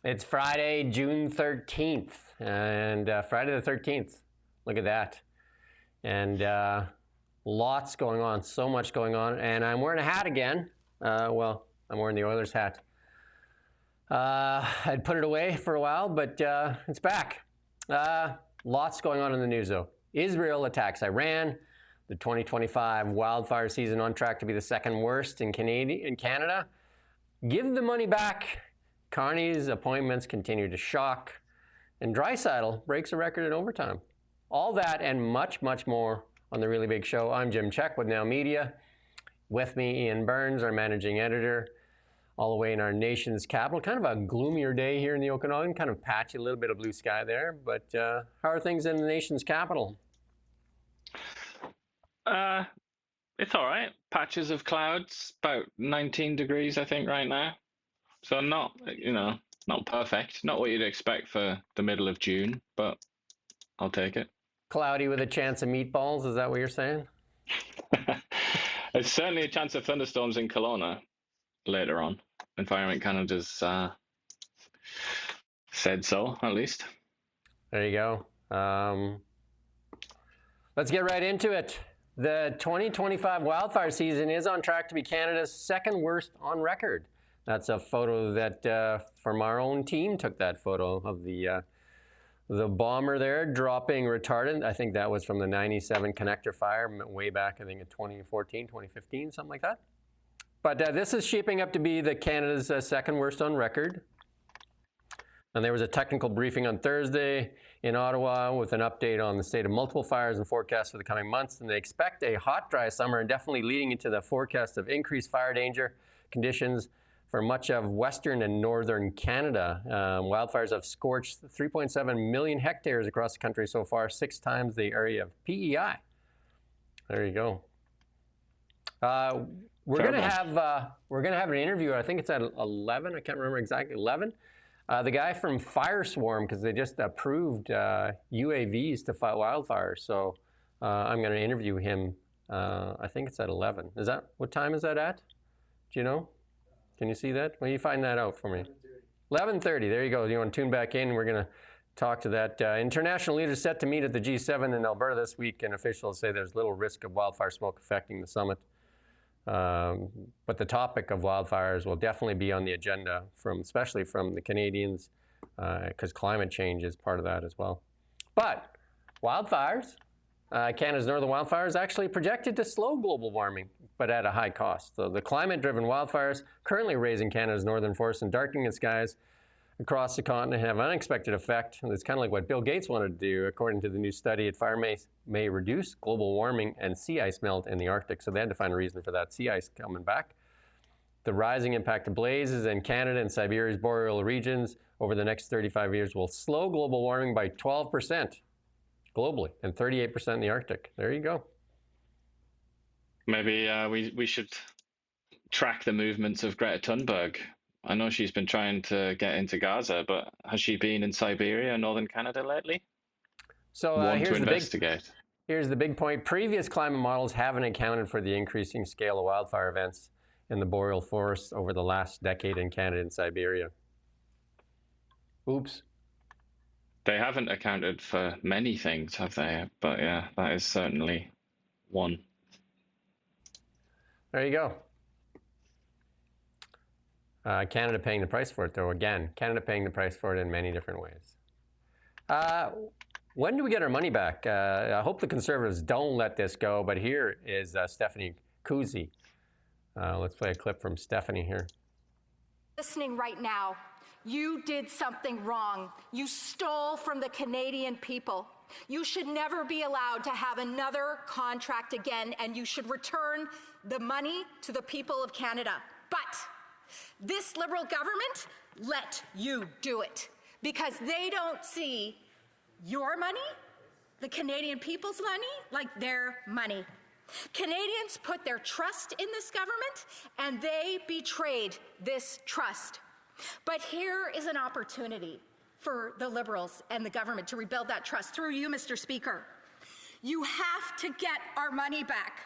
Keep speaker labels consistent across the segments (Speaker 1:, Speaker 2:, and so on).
Speaker 1: It's Friday, June 13th, and Friday the 13th. Look at that. And lots going on, so much going on. And I'm wearing a hat again. Well, I'm wearing the Oilers hat. I'd put it away for a while, but it's back. Lots going on in the news, though. Israel attacks Iran. The 2025 wildfire season on track to be the second worst in Canada. Give the money back. Carney's appointments continue to shock. And Draisaitl breaks a record in overtime. All that and much, much more on The Really Big Show. I'm Jim Check with Now Media. With me, Ian Burns, our managing editor, all the way in our nation's capital. Kind of a gloomier day here in the Okanagan. Kind of patchy, a little bit of blue sky there. But how are things in the nation's capital?
Speaker 2: It's all right. Patches of clouds, about 19 degrees, I think, right now. So not perfect. Not what you'd expect for the middle of June, but I'll take it.
Speaker 1: Cloudy with a chance of meatballs, is that what you're saying?
Speaker 2: There's certainly a chance of thunderstorms in Kelowna later on. Environment Canada's said so, at least.
Speaker 1: There you go. Let's get right into it. The 2025 wildfire season is on track to be Canada's second worst on record. That's a photo that from our own team took that photo of the bomber there dropping retardant. I think that was from the 97 connector fire way back, I think in 2014, 2015, something like that. But this is shaping up to be the Canada's second worst on record. And there was a technical briefing on Thursday in Ottawa with an update on the state of multiple fires and forecasts for the coming months. And they expect a hot, dry summer and definitely leading into the forecast of increased fire danger conditions for much of Western and Northern Canada. Wildfires have scorched 3.7 million hectares across the country so far, 6 times the area of PEI. There you go. We're gonna have an interview. I think it's at 11. I can't remember exactly. 11. The guy from Fireswarm, because they just approved UAVs to fight wildfires. So I'm going to interview him. I think it's at 11. What time is that at? Do you know? Can you see that? Well, you find that out for me. 11:30. There you go. You want to tune back in? We're going to talk to that. International leaders set to meet at the G7 in Alberta this week, and officials say there's little risk of wildfire smoke affecting the summit. But the topic of wildfires will definitely be on the agenda, especially from the Canadians, because climate change is part of that as well. But wildfires, Canada's northern wildfires, actually projected to slow global warming, but at a high cost. So the climate-driven wildfires currently raising Canada's northern forests and darkening the skies across the continent have an unexpected effect. And it's kind of like what Bill Gates wanted to do, according to the new study. Fire may reduce global warming and sea ice melt in the Arctic. So they had to find a reason for that sea ice coming back. The rising impact of blazes in Canada and Siberia's boreal regions over the next 35 years will slow global warming by 12% globally and 38% in the Arctic. There you go.
Speaker 2: Maybe we should track the movements of Greta Thunberg. I know she's been trying to get into Gaza, but has she been in Siberia or northern Canada lately?
Speaker 1: So here's the big point. Previous climate models haven't accounted for the increasing scale of wildfire events in the boreal forests over the last decade in Canada and Siberia. Oops.
Speaker 2: They haven't accounted for many things, have they? But yeah, that is certainly one.
Speaker 1: There you go. Canada paying the price for it, though. Again, Canada paying the price for it in many different ways. When do we get our money back? I hope the Conservatives don't let this go, but here is Stephanie Kuzy. Let's play a clip from Stephanie here.
Speaker 3: Listening right now, you did something wrong. You stole from the Canadian people. You should never be allowed to have another contract again, and you should return the money to the people of Canada. But this Liberal government let you do it because they don't see your money, the Canadian people's money, like their money. Canadians put their trust in this government and they betrayed this trust. But here is an opportunity for the Liberals and the government to rebuild that trust through you, Mr. Speaker. You have to get our money back.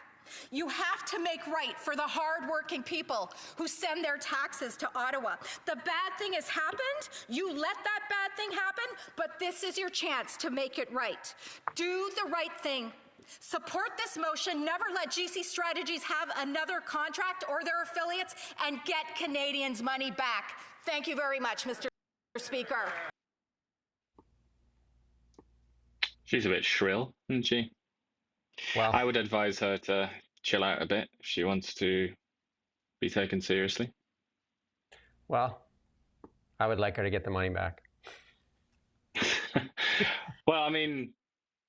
Speaker 3: You have to make right for the hard-working people who send their taxes to Ottawa. The bad thing has happened. You let that bad thing happen, but this is your chance to make it right. Do the right thing. Support this motion. Never let GC Strategies have another contract or their affiliates, and get Canadians' money back. Thank you very much, Mr. Speaker.
Speaker 2: She's a bit shrill, isn't she?
Speaker 1: Well,
Speaker 2: I would advise her to chill out a bit if she wants to be taken seriously.
Speaker 1: well, I would like her to get the money back.
Speaker 2: Well, I mean,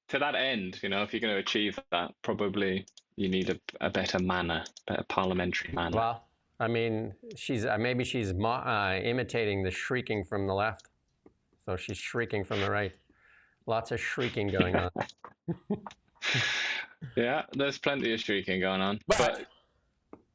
Speaker 2: to that end, you know, if you're going to achieve that, probably you need a better manner, better parliamentary manner.
Speaker 1: Well, I mean, she's maybe she's imitating the shrieking from the left, so she's shrieking from the right. Lots of shrieking going on.
Speaker 2: Yeah, there's plenty of shrieking going on. But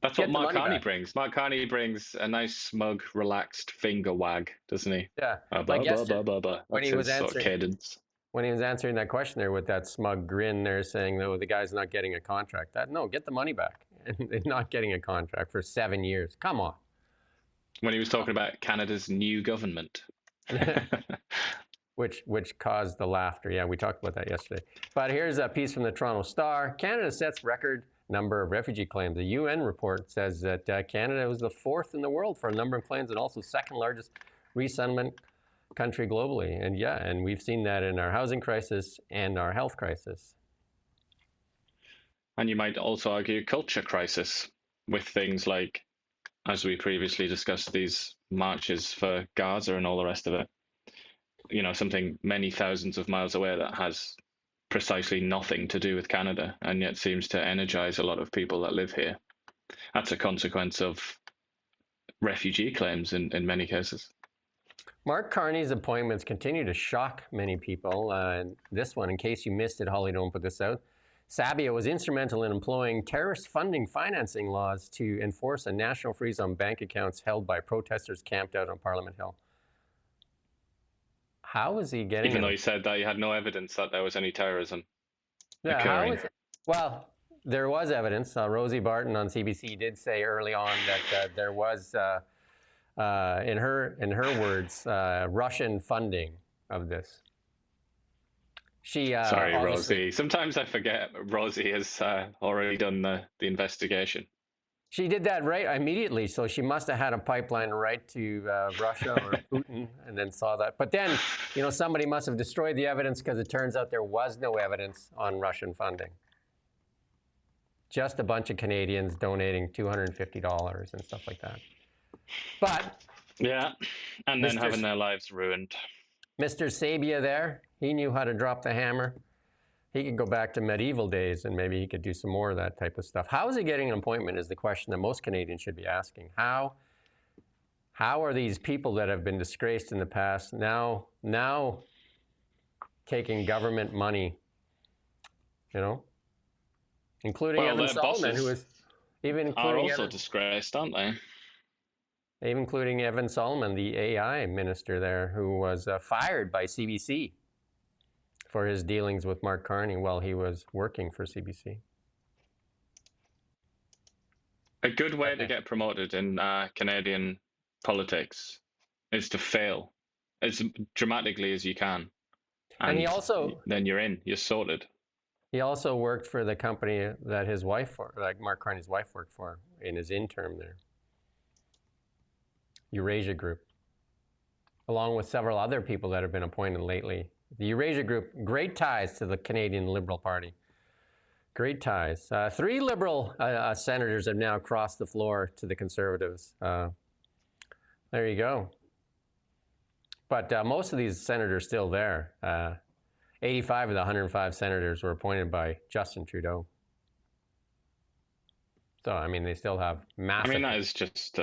Speaker 2: that's
Speaker 1: get
Speaker 2: what
Speaker 1: the
Speaker 2: Mark
Speaker 1: money
Speaker 2: Carney
Speaker 1: back.
Speaker 2: brings. Mark Carney brings a nice, smug, relaxed finger wag, doesn't he?
Speaker 1: Yeah,
Speaker 2: Like
Speaker 1: yesterday, when he was
Speaker 2: sort of
Speaker 1: answering,
Speaker 2: cadence.
Speaker 1: when he was answering that question there with that smug grin there, saying, "No, the guy's not getting a contract." No, get the money back. And they're not getting a contract for 7 years. Come on.
Speaker 2: When he was talking about Canada's new government.
Speaker 1: Which caused the laughter. Yeah, we talked about that yesterday. But here's a piece from the Toronto Star. Canada sets record number of refugee claims. The UN report says that Canada was the 4th in the world for a number of claims and also 2nd largest resettlement country globally. And yeah, and we've seen that in our housing crisis and our health crisis.
Speaker 2: And you might also argue culture crisis with things like, as we previously discussed, these marches for Gaza and all the rest of it. You know, something many thousands of miles away that has precisely nothing to do with Canada and yet seems to energize a lot of people that live here. That's a consequence of refugee claims in many cases.
Speaker 1: Mark Carney's appointments continue to shock many people. This one, in case you missed it, Holly, don't put this out. Sabia was instrumental in employing terrorist funding financing laws to enforce a national freeze on bank accounts held by protesters camped out on Parliament Hill. How is he getting?
Speaker 2: Even though he said that he had no evidence that there was any terrorism
Speaker 1: Yeah,
Speaker 2: occurring.
Speaker 1: how is it? Well, there was evidence. Rosie Barton on CBC did say early on that there was, in her words, Russian funding of this. She
Speaker 2: Sorry, Rosie. Sometimes I forget Rosie has already done the investigation.
Speaker 1: She did that right immediately, so she must have had a pipeline right to Russia or Putin, and then saw that. But then, you know, somebody must have destroyed the evidence because it turns out there was no evidence on Russian funding. Just a bunch of Canadians donating $250 and stuff like that. But
Speaker 2: yeah, and then having their lives ruined.
Speaker 1: Mr. Sabia there, he knew how to drop the hammer. He could go back to medieval days and maybe he could do some more of that type of stuff. How is he getting an appointment is the question that most Canadians should be asking. How are these people that have been disgraced in the past now taking government money, you know? Including Evan Solomon, who is even including
Speaker 2: are also disgraced, aren't they?
Speaker 1: Even including Evan Solomon, the AI minister there, who was fired by CBC for his dealings with Mark Carney while he was working for CBC.
Speaker 2: A good way to get promoted in Canadian politics is to fail as dramatically as you can.
Speaker 1: And he also...
Speaker 2: Then you're sorted.
Speaker 1: He also worked for the company that his wife, like Mark Carney's wife, worked for in his interim there. Eurasia Group, along with several other people that have been appointed lately. The Eurasia Group, great ties to the Canadian Liberal Party. Great ties. 3 Liberal senators have now crossed the floor to the Conservatives. There you go. But most of these senators still there. 85 of the 105 senators were appointed by Justin Trudeau. So, I mean, they still have massive...
Speaker 2: I mean, that is just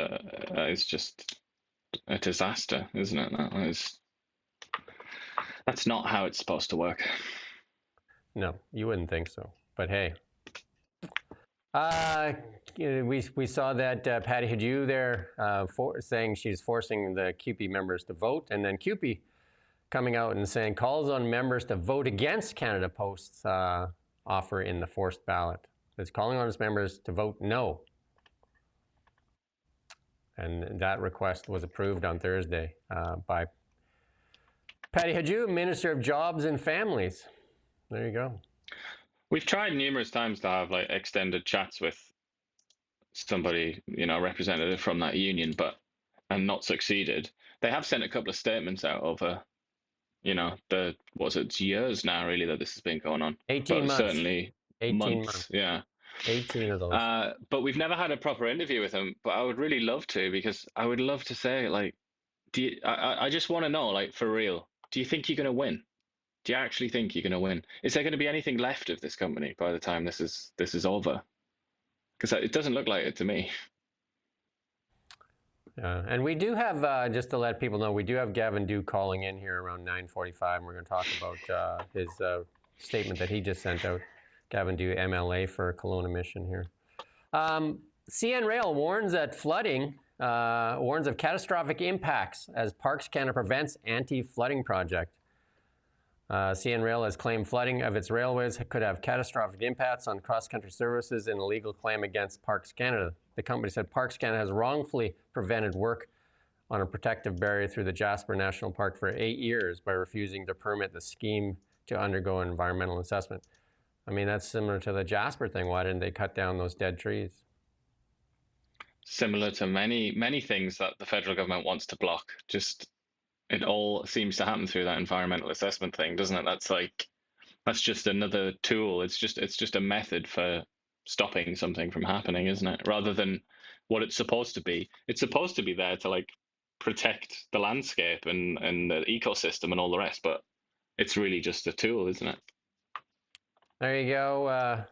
Speaker 2: a disaster, isn't it? That's not how it's supposed to work.
Speaker 1: No, you wouldn't think so. But hey. We saw that Patty Hajdu there saying she's forcing the CUPE members to vote. And then CUPE coming out and saying calls on members to vote against Canada Post's offer in the forced ballot. It's calling on its members to vote no. And that request was approved on Thursday by Patty Hajdu, Minister of Jobs and Families. There you go.
Speaker 2: We've tried numerous times to have like extended chats with somebody, representative from that union, and not succeeded. They have sent a couple of statements out over, it's years now really that this has been going on.
Speaker 1: 18 months.
Speaker 2: Certainly
Speaker 1: 18
Speaker 2: months. Yeah.
Speaker 1: 18 of those.
Speaker 2: But we've never had a proper interview with them. But I would really love to, because I would love to say, like, I just want to know, like, for real, do you think you're going to win? Do you actually think you're going to win? Is there going to be anything left of this company by the time this is over? Because it doesn't look like it to me.
Speaker 1: And we do have, just to let people know, we do have Gavin Dew calling in here around 9:45, and we're going to talk about his statement that he just sent out. Gavin Dew, MLA for Kelowna Mission here. CN Rail warns that flooding, warns of catastrophic impacts as Parks Canada prevents anti-flooding project. CN Rail has claimed flooding of its railways could have catastrophic impacts on cross-country services in a legal claim against Parks Canada. The company said Parks Canada has wrongfully prevented work on a protective barrier through the Jasper National Park for 8 years by refusing to permit the scheme to undergo an environmental assessment. I mean, that's similar to the Jasper thing. Why didn't they cut down those dead trees?
Speaker 2: Similar to many things that the federal government wants to block. Just it all seems to happen through that environmental assessment thing, doesn't it? That's just another tool. It's just a method for stopping something from happening, isn't it? Rather than what it's supposed to be. It's supposed to be there to like protect the landscape and the ecosystem and all the rest, but it's really just a tool, isn't it?
Speaker 1: There you go.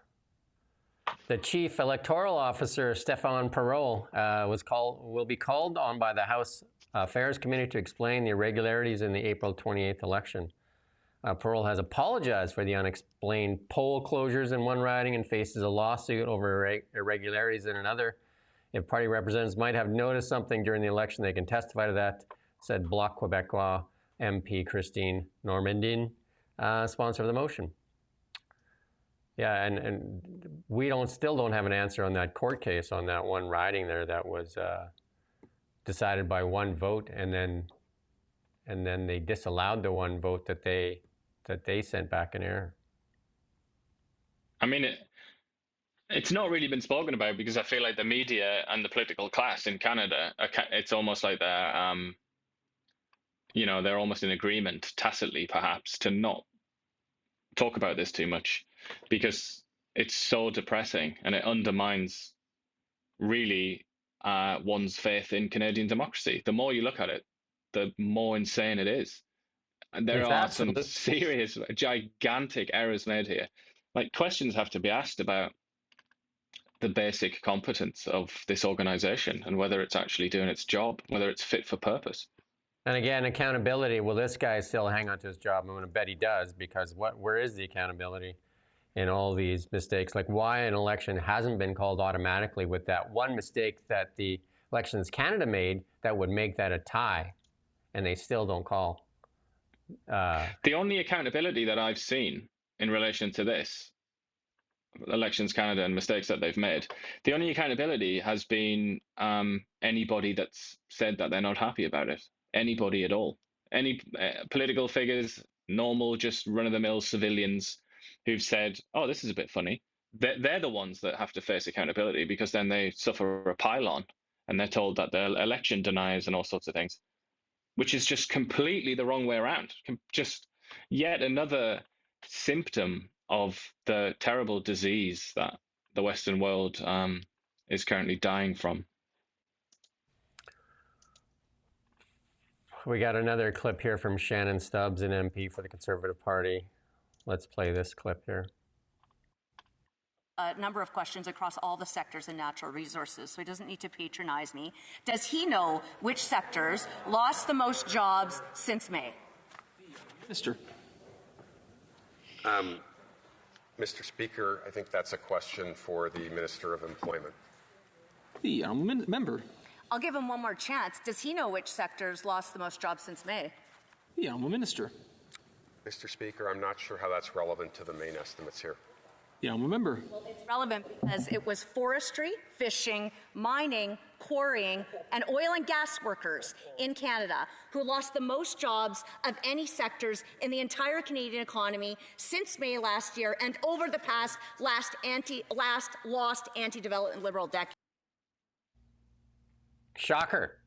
Speaker 1: The Chief Electoral Officer, Stéphane Perreault, will be called on by the House Affairs Committee to explain the irregularities in the April 28th election. Perreault has apologized for the unexplained poll closures in one riding and faces a lawsuit over irregularities in another. If party representatives might have noticed something during the election, they can testify to that, said Bloc Québécois MP Christine Normandin, sponsor of the motion. Yeah, and we still don't have an answer on that court case on that one riding there that was decided by one vote, and then they disallowed the one vote that they sent back in error.
Speaker 2: I mean, it's not really been spoken about because I feel like the media and the political class in Canada, it's almost like they're almost in agreement, tacitly perhaps, to not talk about this too much because it's so depressing and it undermines really one's faith in Canadian democracy. The more you look at it, the more insane it is. And there are some serious, gigantic errors made here. Like, questions have to be asked about the basic competence of this organization and whether it's actually doing its job, whether it's fit for purpose.
Speaker 1: And again, accountability. Will this guy still hang on to his job? I'm going to bet he does, because where is the accountability in all these mistakes? Like, why an election hasn't been called automatically with that one mistake that the Elections Canada made that would make that a tie, and they still don't call.
Speaker 2: The only accountability that I've seen in relation to this, Elections Canada and mistakes that they've made, the only accountability has been anybody that's said that they're not happy about it. Anybody at all. Any political figures, normal, just run-of-the-mill civilians who've said, oh, this is a bit funny. They're the ones that have to face accountability, because then they suffer a pile-on and they're told that they're election deniers and all sorts of things, which is just completely the wrong way around. Just yet another symptom of the terrible disease that the Western world is currently dying from.
Speaker 1: We got another clip here from Shannon Stubbs, an MP for the Conservative Party. Let's play this clip here.
Speaker 4: A number of questions across all the sectors in natural resources, so he doesn't need to patronize me. Does he know which sectors lost the most jobs since May?
Speaker 5: Mr.
Speaker 6: Mr. Speaker, I think that's a question for the Minister of Employment.
Speaker 5: The honourable member.
Speaker 4: I'll give him one more chance. Does he know which sectors lost the most jobs since May?
Speaker 5: The honourable minister.
Speaker 6: Mr. Speaker, I'm not sure how that's relevant to the main estimates here.
Speaker 5: the honourable member.
Speaker 4: It's relevant because it was forestry, fishing, mining, quarrying, and oil and gas workers in Canada who lost the most jobs of any sectors in the entire Canadian economy since May last year and over the past lost anti-development Liberal decade.
Speaker 1: Shocker.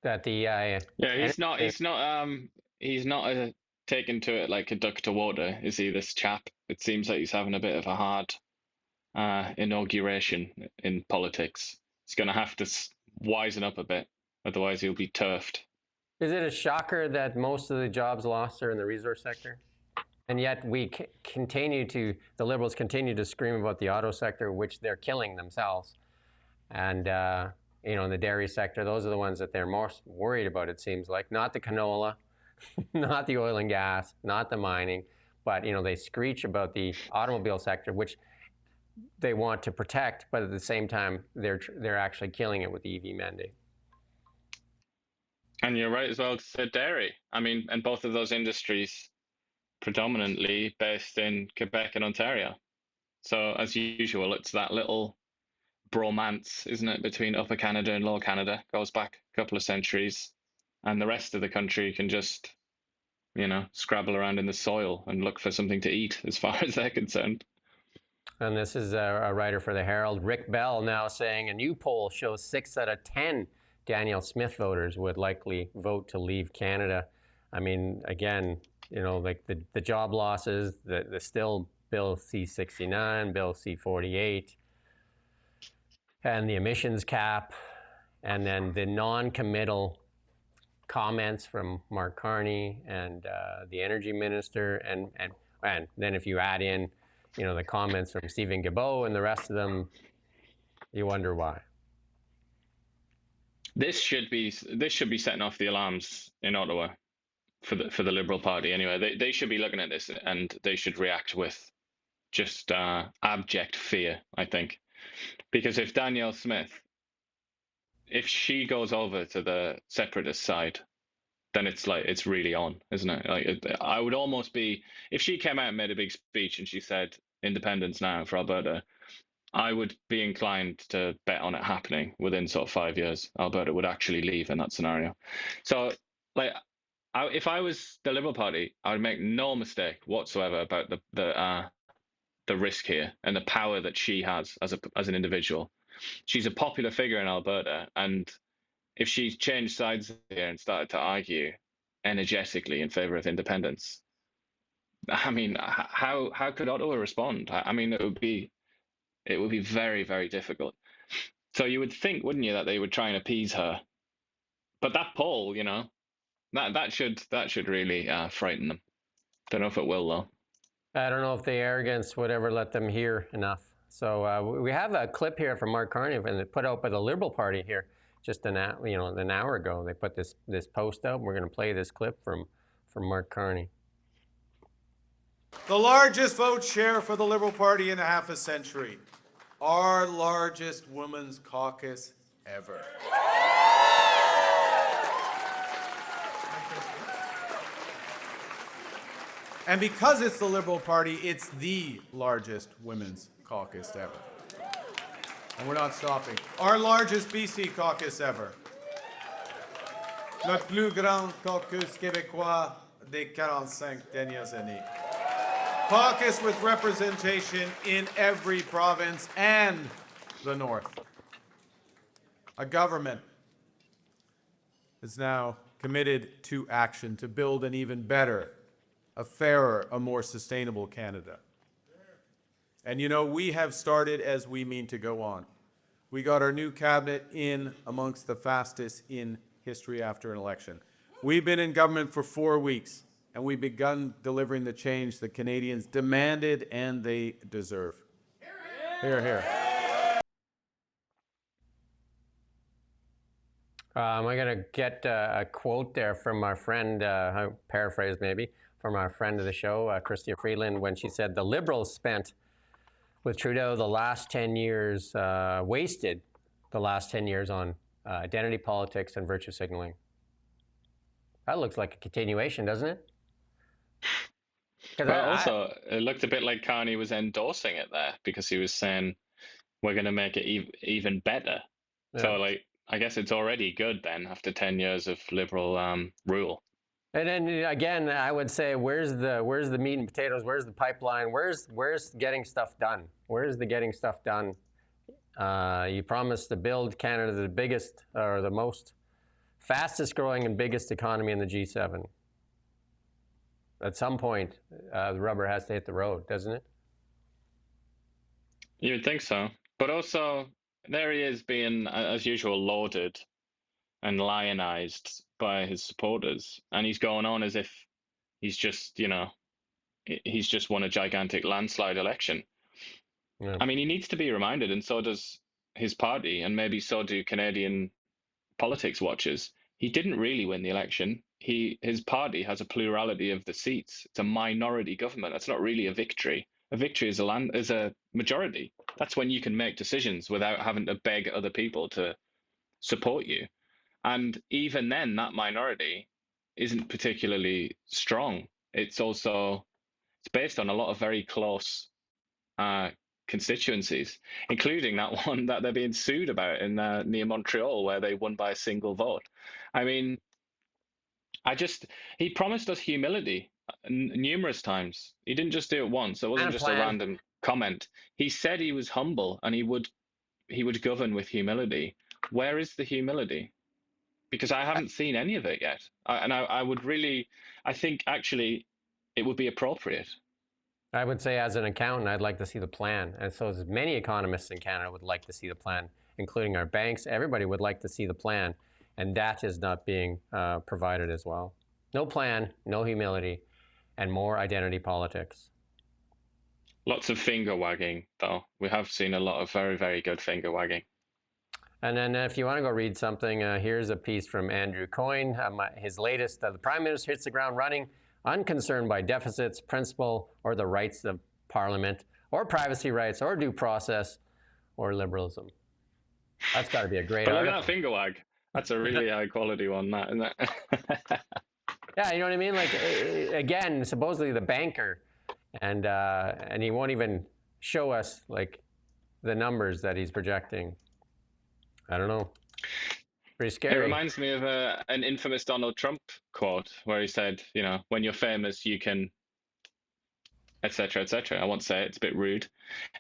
Speaker 1: That the
Speaker 2: Yeah, he's not taken to it like a duck to water, is he, this chap? It seems like he's having a bit of a hard inauguration in politics. He's going to have to wisen up a bit, otherwise he'll be turfed.
Speaker 1: Is it a shocker that most of the jobs lost are in the resource sector? And yet we the Liberals continue to scream about the auto sector, which they're killing themselves. And, in the dairy sector, those are the ones that they're most worried about, it seems like. Not the canola, not the oil and gas, not the mining, but, they screech about the automobile sector, which they want to protect, but at the same time, they're actually killing it with the EV mandate.
Speaker 2: And you're right as well to say dairy. I mean, and both of those industries predominantly based in Quebec and Ontario. So as usual, it's that little bromance, isn't it, between Upper Canada and Lower Canada, goes back a couple of centuries, and the rest of the country can just, scrabble around in the soil and look for something to eat as far as they're concerned.
Speaker 1: And this is a writer for the Herald, Rick Bell, now saying a new poll shows 6 out of 10 Danielle Smith voters would likely vote to leave Canada. I mean, again, like the job losses, the still Bill C-69, Bill C-48, and the emissions cap, and then the non-committal comments from Mark Carney and the energy minister, and then if you add in, the comments from Stephen Guilbeault and the rest of them, you wonder why.
Speaker 2: This should be setting off the alarms in Ottawa for the Liberal Party anyway. They should be looking at this and they should react with just abject fear, I think. Because if Danielle Smith, if she goes over to the separatist side, then it's really on, isn't it? Like, I would almost be, if she came out and made a big speech and she said independence now for Alberta, I would be inclined to bet on it happening within sort of 5 years. Alberta would actually leave in that scenario. So, if I was the Liberal Party, I would make no mistake whatsoever about the risk here and the power that she has as an individual. She's a popular figure in Alberta, and if she changed sides here and started to argue energetically in favor of independence, I mean, how could Ottawa respond? I mean, it would be very, very difficult. So you would think, wouldn't you, that they would try and appease her? But that poll, that should really frighten them. Don't know if it will though.
Speaker 1: I don't know if the arrogance would ever let them hear enough. So we have a clip here from Mark Carney, and put out by the Liberal Party here just an hour ago. They put this post out. We're going to play this clip from Mark Carney.
Speaker 7: The largest vote share for the Liberal Party in a half a century. Our largest women's caucus ever. And because it's the Liberal Party, it's the largest women's caucus ever. And we're not stopping. Our largest BC caucus ever. Notre plus grand caucus québécois des 45 dernières années. Caucus with representation in every province and the North. A government is now committed to action to build an even better, a fairer, a more sustainable Canada. And we have started as we mean to go on. We got our new cabinet in amongst the fastest in history after an election. We've been in government for 4 weeks, and we've begun delivering the change that Canadians demanded and they deserve. Hear, hear.
Speaker 1: I'm going to get a quote there from our friend, I'll paraphrase maybe, from our friend of the show, Chrystia Freeland, when she said the Liberals spent with Trudeau the last 10 years, wasted the last 10 years on identity politics and virtue signaling. That looks like a continuation, doesn't it? Because
Speaker 2: But also, it looked a bit like Carney was endorsing it there because he was saying we're going to make it even better. So, like, I guess it's already good then after 10 years of liberal rule.
Speaker 1: And then again, I would say, where's the meat and potatoes? Where's the pipeline? Where's getting stuff done? Where's the getting stuff done? You promised to build Canada the biggest or the most fastest growing and biggest economy in the G7. At some point, the rubber has to hit the road, doesn't it?
Speaker 2: You would think so. But also, there he is being, as usual, lauded and lionized by his supporters. And he's going on as if he's just, he's just won a gigantic landslide election.
Speaker 1: Yeah.
Speaker 2: I mean, he needs to be reminded, and so does his party, and maybe so do Canadian politics watchers. He didn't really win the election. His party has a plurality of the seats. It's a minority government. That's not really a victory. A victory is a majority. That's when you can make decisions without having to beg other people to support you. And even then, that minority isn't particularly strong. It's based on a lot of very close constituencies, including that one that they're being sued about in near Montreal, where they won by a single vote. I mean, he promised us humility numerous times. He didn't just do it once. It wasn't just a random comment. He said he was humble and he would govern with humility. Where is the humility? Because I haven't seen any of it yet. I think actually it would be appropriate.
Speaker 1: I would say, as an accountant, I'd like to see the plan. And so as many economists in Canada would like to see the plan, including our banks. Everybody would like to see the plan. And that is not being provided as well. No plan, no humility, and more identity politics.
Speaker 2: Lots of finger wagging, though. We have seen a lot of very, very good finger wagging.
Speaker 1: And then if you want to go read something, here's a piece from Andrew Coyne, his latest. The Prime Minister hits the ground running, unconcerned by deficits, principle, or the rights of Parliament, or privacy rights, or due process, or liberalism. That's got to be a great
Speaker 2: But look
Speaker 1: article.
Speaker 2: at that finger wag. That's a really high quality one, that, isn't it?
Speaker 1: Yeah, you know what I mean? Like, again, supposedly the banker, and he won't even show us, like, the numbers that he's projecting. I don't know. Pretty scary.
Speaker 2: It reminds me of an infamous Donald Trump quote where he said, when you're famous, you can, etc., etc. I won't say it, it's a bit rude.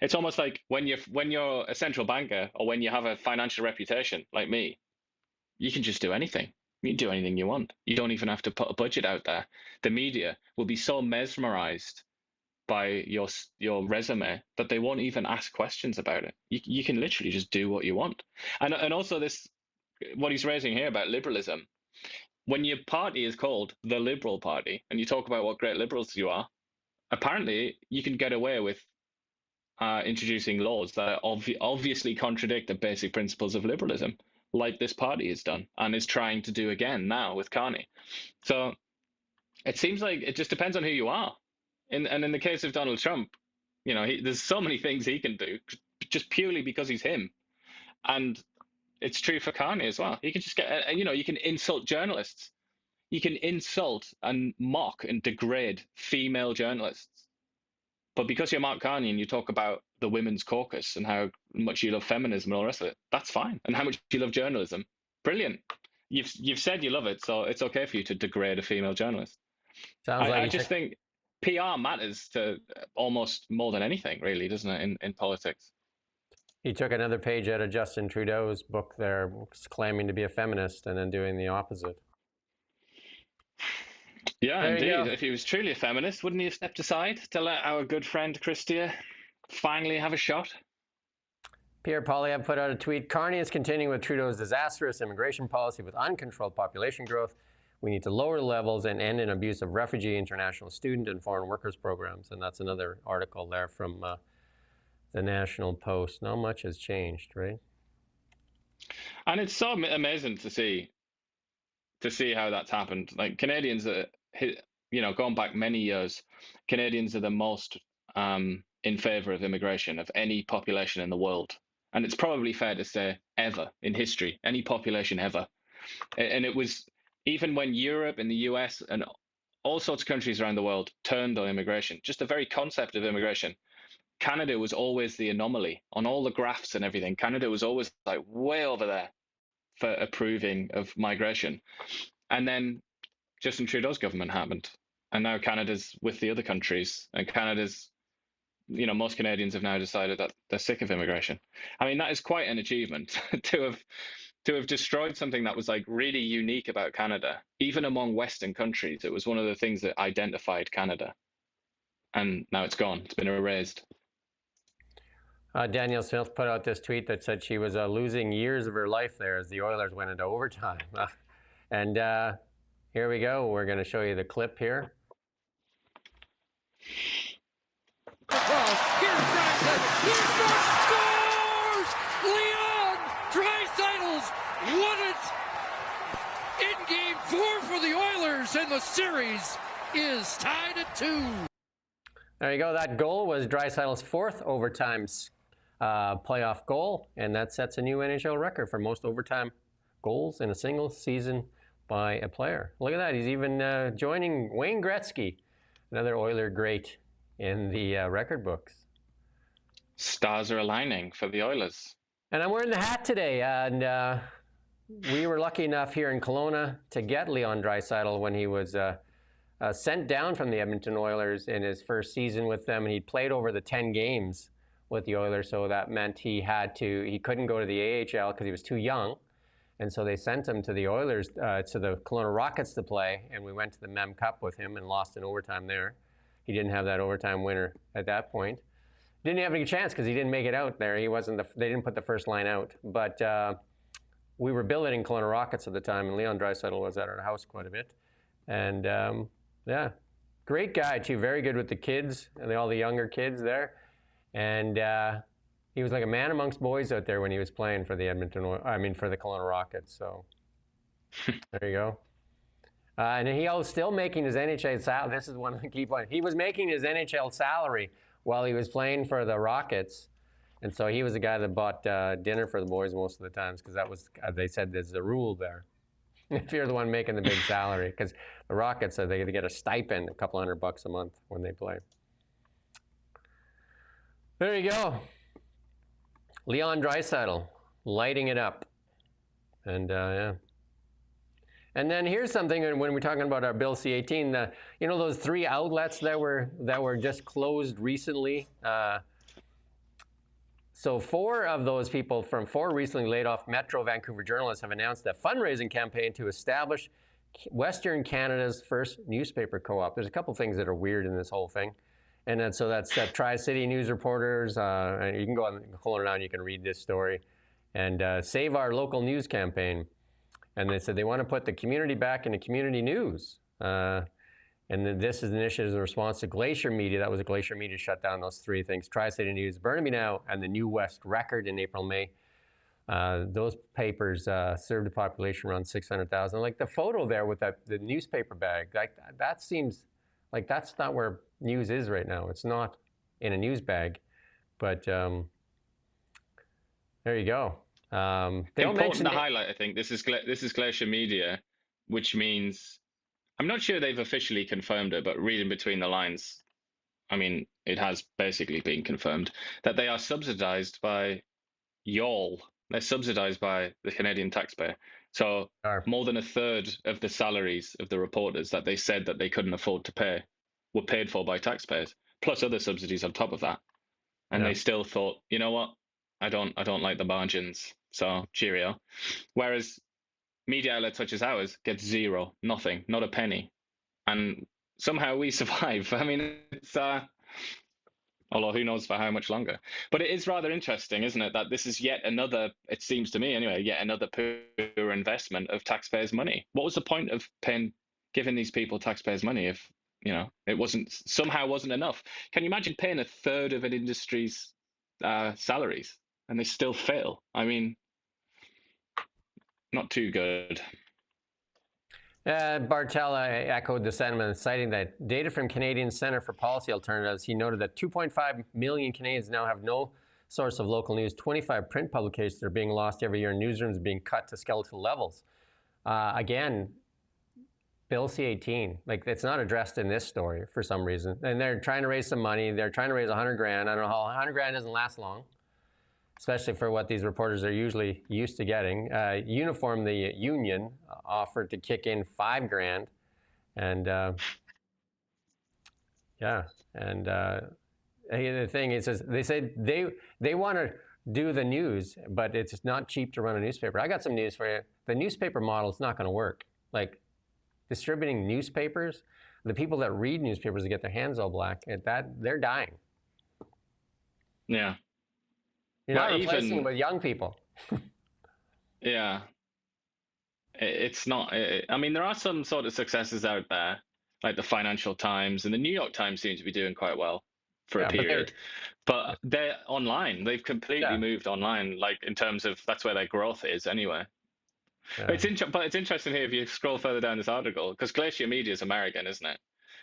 Speaker 2: It's almost like when you're a central banker or when you have a financial reputation like me, you can just do anything. You can do anything you want. You don't even have to put a budget out there. The media will be so mesmerized by your resume that they won't even ask questions about it. You can literally just do what you want. And also what he's raising here about liberalism, when your party is called the Liberal Party and you talk about what great liberals you are, apparently you can get away with introducing laws that obviously contradict the basic principles of liberalism, like this party has done and is trying to do again now with Carney. So it seems like it just depends on who you are. And in the case of Donald Trump, there's so many things he can do just purely because he's him. And it's true for Carney as well. He can just get, you can insult journalists. You can insult and mock and degrade female journalists. But because you're Mark Carney and you talk about the Women's Caucus and how much you love feminism and all the rest of it, that's fine. And how much you love journalism, brilliant. You've said you love it, so it's okay for you to degrade a female journalist. I just think PR matters to almost more than anything, really, doesn't it, in politics?
Speaker 1: He took another page out of Justin Trudeau's book there, claiming to be a feminist and then doing the opposite.
Speaker 2: Yeah, indeed. If he was truly a feminist, wouldn't he have stepped aside to let our good friend Christia finally have a shot?
Speaker 1: Pierre Poilievre put out a tweet. Carney is continuing with Trudeau's disastrous immigration policy with uncontrolled population growth. We need to lower the levels and end an abuse of refugee, international student, and foreign workers programs. And that's another article there from the National Post. Not much has changed, right?
Speaker 2: And it's so amazing to see how that's happened. Like Canadians, going back many years, Canadians are the most in favor of immigration of any population in the world. And it's probably fair to say ever in history, any population ever. And it was even when Europe and the US and all sorts of countries around the world turned on immigration. Just the very concept of immigration. Canada was always the anomaly on all the graphs and everything. Canada was always like way over there for approving of migration. And then Justin Trudeau's government happened. And now Canada's with the other countries, and Canada's, most Canadians have now decided that they're sick of immigration. I mean, that is quite an achievement to have destroyed something that was like really unique about Canada. Even among Western countries, it was one of the things that identified Canada. And now it's gone. It's been erased.
Speaker 1: Danielle Smith put out this tweet that said she was losing years of her life there as the Oilers went into overtime. And here we go. We're going to show you the clip here.
Speaker 8: Here's Draisaitl. He scores! Leon Draisaitl's won it in Game 4 for the Oilers, and the series is tied at 2.
Speaker 1: There you go. That goal was Draisaitl's 4th overtime playoff goal, and that sets a new NHL record for most overtime goals in a single season by a player. Look at that. He's even joining Wayne Gretzky, another Oiler great, in the record books.
Speaker 2: Stars are aligning for the Oilers.
Speaker 1: And I'm wearing the hat today, and we were lucky enough here in Kelowna to get Leon Draisaitl when he was sent down from the Edmonton Oilers in his first season with them, and he played over the 10 games with the Oilers, so that meant he couldn't go to the AHL because he was too young, and so they sent him to the Oilers, to the Kelowna Rockets to play, and we went to the Mem Cup with him and lost in overtime there. He didn't have that overtime winner at that point. Didn't have any chance because he didn't make it out there. They didn't put the first line out, but we were billeting Kelowna Rockets at the time, and Leon Draisaitl was at our house quite a bit, and yeah, great guy too. Very good with the kids and all the younger kids there, and he was like a man amongst boys out there when he was playing for the for the Kelowna Rockets. So there you go. And he was still making his NHL salary. This is one of the key points. He was making his NHL salary while he was playing for the Rockets, and so he was the guy that bought dinner for the boys most of the times because that was they said there's a rule there. If you're the one making the big salary, because the Rockets said they get a stipend, a couple $100 a month when they play. There you go. Leon Draisaitl lighting it up, and yeah. And then here's something when we're talking about our Bill C-18. Those 3 outlets that were just closed recently. So 4 of those people from 4 recently laid off Metro Vancouver journalists have announced a fundraising campaign to establish Western Canada's first newspaper co-op. There's a couple things that are weird in this whole thing. And then, so that's Tri-City News Reporters. And you can go on Kelowna Now and you can read this story. And Save Our Local News campaign. And they said they want to put the community back into community news. And then this is an initiative in response to Glacier Media. That was a Glacier Media shut down those 3 things: Tri-City News, Burnaby Now, and the New West Record in April, May. Those papers served a population around 600,000. Like the photo there with the newspaper bag, that seems like that's not where news is right now. It's not in a news bag, but there you go. They don't mention
Speaker 2: to highlight, I think, this is Glacier Media, which means I'm not sure they've officially confirmed it, but reading between the lines, I mean, it has basically been confirmed that they are subsidized by y'all. They're subsidized by the Canadian taxpayer. So more than a third of the salaries of the reporters that they said that they couldn't afford to pay were paid for by taxpayers, plus other subsidies on top of that. And they still thought, you know what? I don't like the margins, so cheerio. Whereas media outlets such as ours get zero, nothing, not a penny. And somehow we survive. I mean, it's, although who knows for how much longer. But it is rather interesting, isn't it, that this is yet another, it seems to me anyway, yet another poor investment of taxpayers' money. What was the point of giving these people taxpayers' money if, it somehow wasn't enough? Can you imagine paying a third of an industry's salaries and they still fail? I mean, not too good.
Speaker 1: Bartella echoed the sentiment, citing that data from Canadian Centre for Policy Alternatives. He noted that 2.5 million Canadians now have no source of local news. 25 print publications are being lost every year, and newsrooms being cut to skeletal levels. Again, Bill C-18. Like, it's not addressed in this story for some reason. And they're trying to raise some money. They're trying to raise 100 grand. I don't know how 100 grand doesn't last long, especially for what these reporters are usually used to getting. Uniform, the union, offered to kick in 5 grand. And yeah, and the thing is, they say they want to do the news, but it's not cheap to run a newspaper. I got some news for you. The newspaper model is not going to work. Like, distributing newspapers, the people that read newspapers and get their hands all black, they're dying.
Speaker 2: Yeah.
Speaker 1: You're not replacing it with young people.
Speaker 2: Yeah. It's not. I mean, there are some sort of successes out there, like the Financial Times, and the New York Times seem to be doing quite well for a period. But they're online. They've completely moved online, like in terms of that's where their growth is anyway. Yeah. But it's interesting here if you scroll further down this article, because Glacier Media is American, isn't it?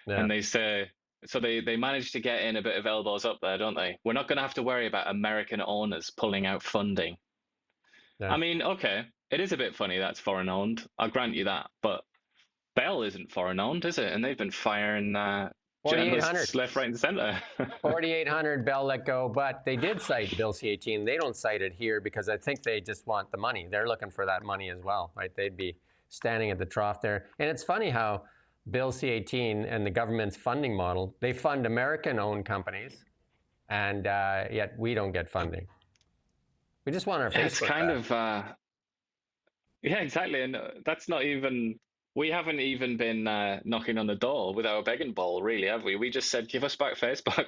Speaker 2: Yeah. And they say, so they managed to get in a bit of elbows up there, don't they? We're not going to have to worry about American owners pulling out funding. Yeah. I mean, okay, it is a bit funny that's foreign owned. I'll grant you that. But Bell isn't foreign owned, is it? And they've been firing journalists left, right, and center.
Speaker 1: 4,800 Bell let go, but they did cite Bill C-18. They don't cite it here because I think they just want the money. They're looking for that money as well, right? They'd be standing at the trough there. And it's funny how Bill C-18 and the government's funding model, they fund American-owned companies, and yet we don't get funding. We just want our Facebook
Speaker 2: It's kind of, yeah, exactly. And that's not even... We haven't even been knocking on the door with our begging bowl, really, have we? We just said, give us back Facebook.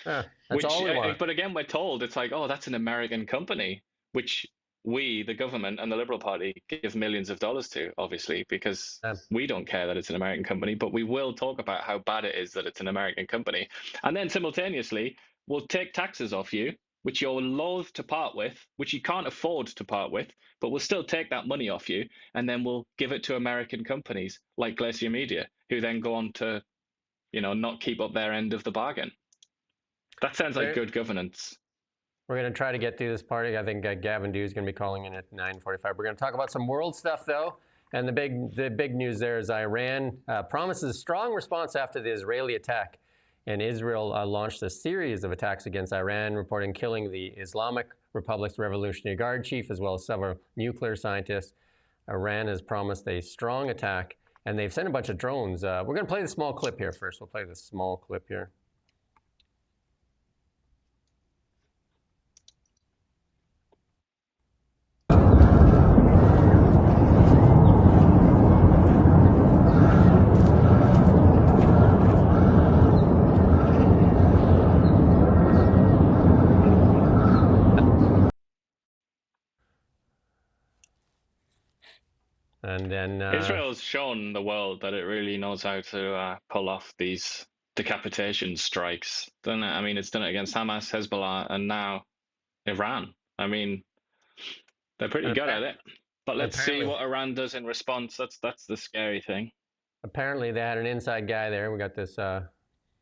Speaker 1: Yeah, that's all we want.
Speaker 2: But again, we're told it's like, oh, that's an American company, which we, the government and the Liberal Party, give millions of dollars to, obviously, because we don't care that it's an American company, but we will talk about how bad it is that it's an American company. And then simultaneously, we'll take taxes off you, which you're loath to part with, which you can't afford to part with, but we'll still take that money off you, and then we'll give it to American companies like Glacier Media, who then go on to, not keep up their end of the bargain. That sounds like good governance.
Speaker 1: We're going to try to get through this party. I think Gavin Dew is going to be calling in at 9:45. We're going to talk about some world stuff, though. And the big news there is Iran promises strong response after the Israeli attack. And Israel launched a series of attacks against Iran, reporting killing the Islamic Republic's Revolutionary Guard chief, as well as several nuclear scientists. Iran has promised a strong attack, and they've sent a bunch of drones. We're going to play the small clip here first. We'll play the small clip here. And then
Speaker 2: Israel's shown the world that it really knows how to pull off these decapitation strikes, doesn't it? I mean, it's done it against Hamas, Hezbollah, and now Iran. I mean, they're pretty good at it. But let's see what Iran does in response. That's the scary thing.
Speaker 1: Apparently, they had an inside guy there. We got this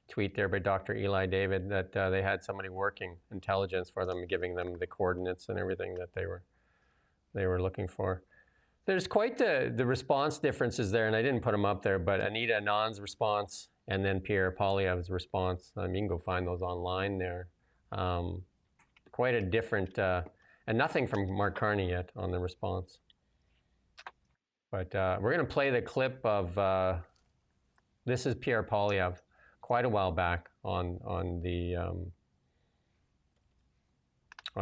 Speaker 1: tweet there by Dr. Eli David that they had somebody working intelligence for them, giving them the coordinates and everything that they were looking for. There's quite the response differences there, and I didn't put them up there, but Anita Anand's response and then Pierre Poilievre's response, you can go find those online there. Quite a different, and nothing from Mark Carney yet on the response. But we're going to play the clip of, this is Pierre Poilievre, quite a while back on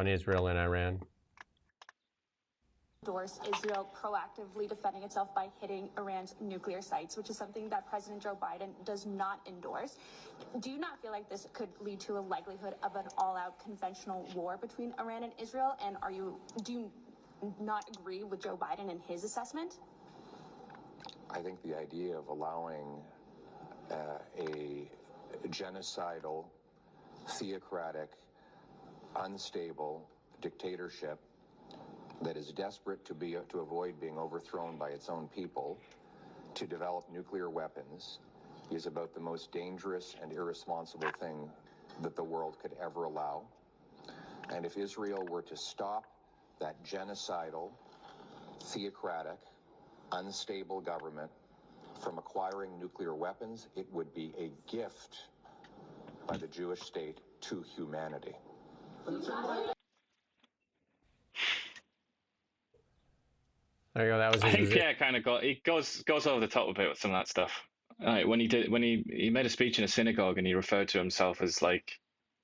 Speaker 1: Israel and Iran.
Speaker 9: Endorse Israel proactively defending itself by hitting Iran's nuclear sites, which is something that President Joe Biden does not endorse. Do you not feel like this could lead to a likelihood of an all-out conventional war between Iran and Israel? And do you not agree with Joe Biden and his assessment?
Speaker 10: I think the idea of allowing a genocidal, theocratic, unstable dictatorship that is desperate to avoid being overthrown by its own people to develop nuclear weapons is about the most dangerous and irresponsible thing that the world could ever allow. And if Israel were to stop that genocidal, theocratic, unstable government from acquiring nuclear weapons. It would be a gift by the Jewish state to humanity.
Speaker 1: There you go. That was his
Speaker 2: I think
Speaker 1: position.
Speaker 2: kind of goes over the top a bit with some of that stuff. When he made a speech in a synagogue and he referred to himself as like,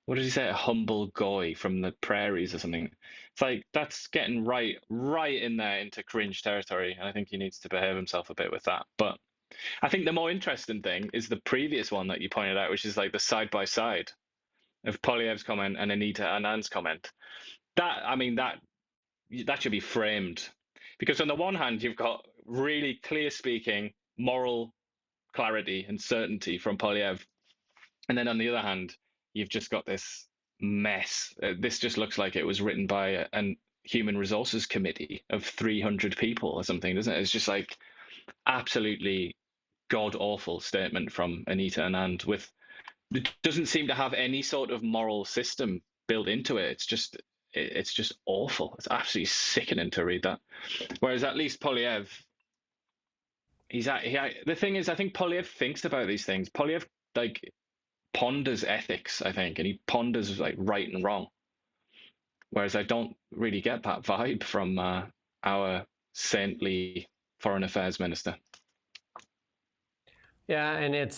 Speaker 2: what did he say, a humble goy from the prairies or something. It's like that's getting right in there into cringe territory, and I think he needs to behave himself a bit with that. But I think the more interesting thing is the previous one that you pointed out, which is like the side by side of Poilievre's comment and Anita Anand's comment. That should be framed, because on the one hand you've got really clear speaking moral clarity and certainty from Poilievre, and then on the other hand you've just got this mess. This just looks like it was written by a human resources committee of 300 people or something, doesn't it? It's just like absolutely god awful statement from Anita Anand. It doesn't seem to have any sort of moral system built into it. It's just awful. It's absolutely sickening to read that. Whereas at least Poilievre, the thing is, I think Poilievre thinks about these things. Poilievre like ponders ethics, I think, and he ponders like right and wrong. Whereas I don't really get that vibe from our saintly foreign affairs minister.
Speaker 1: Yeah, and it's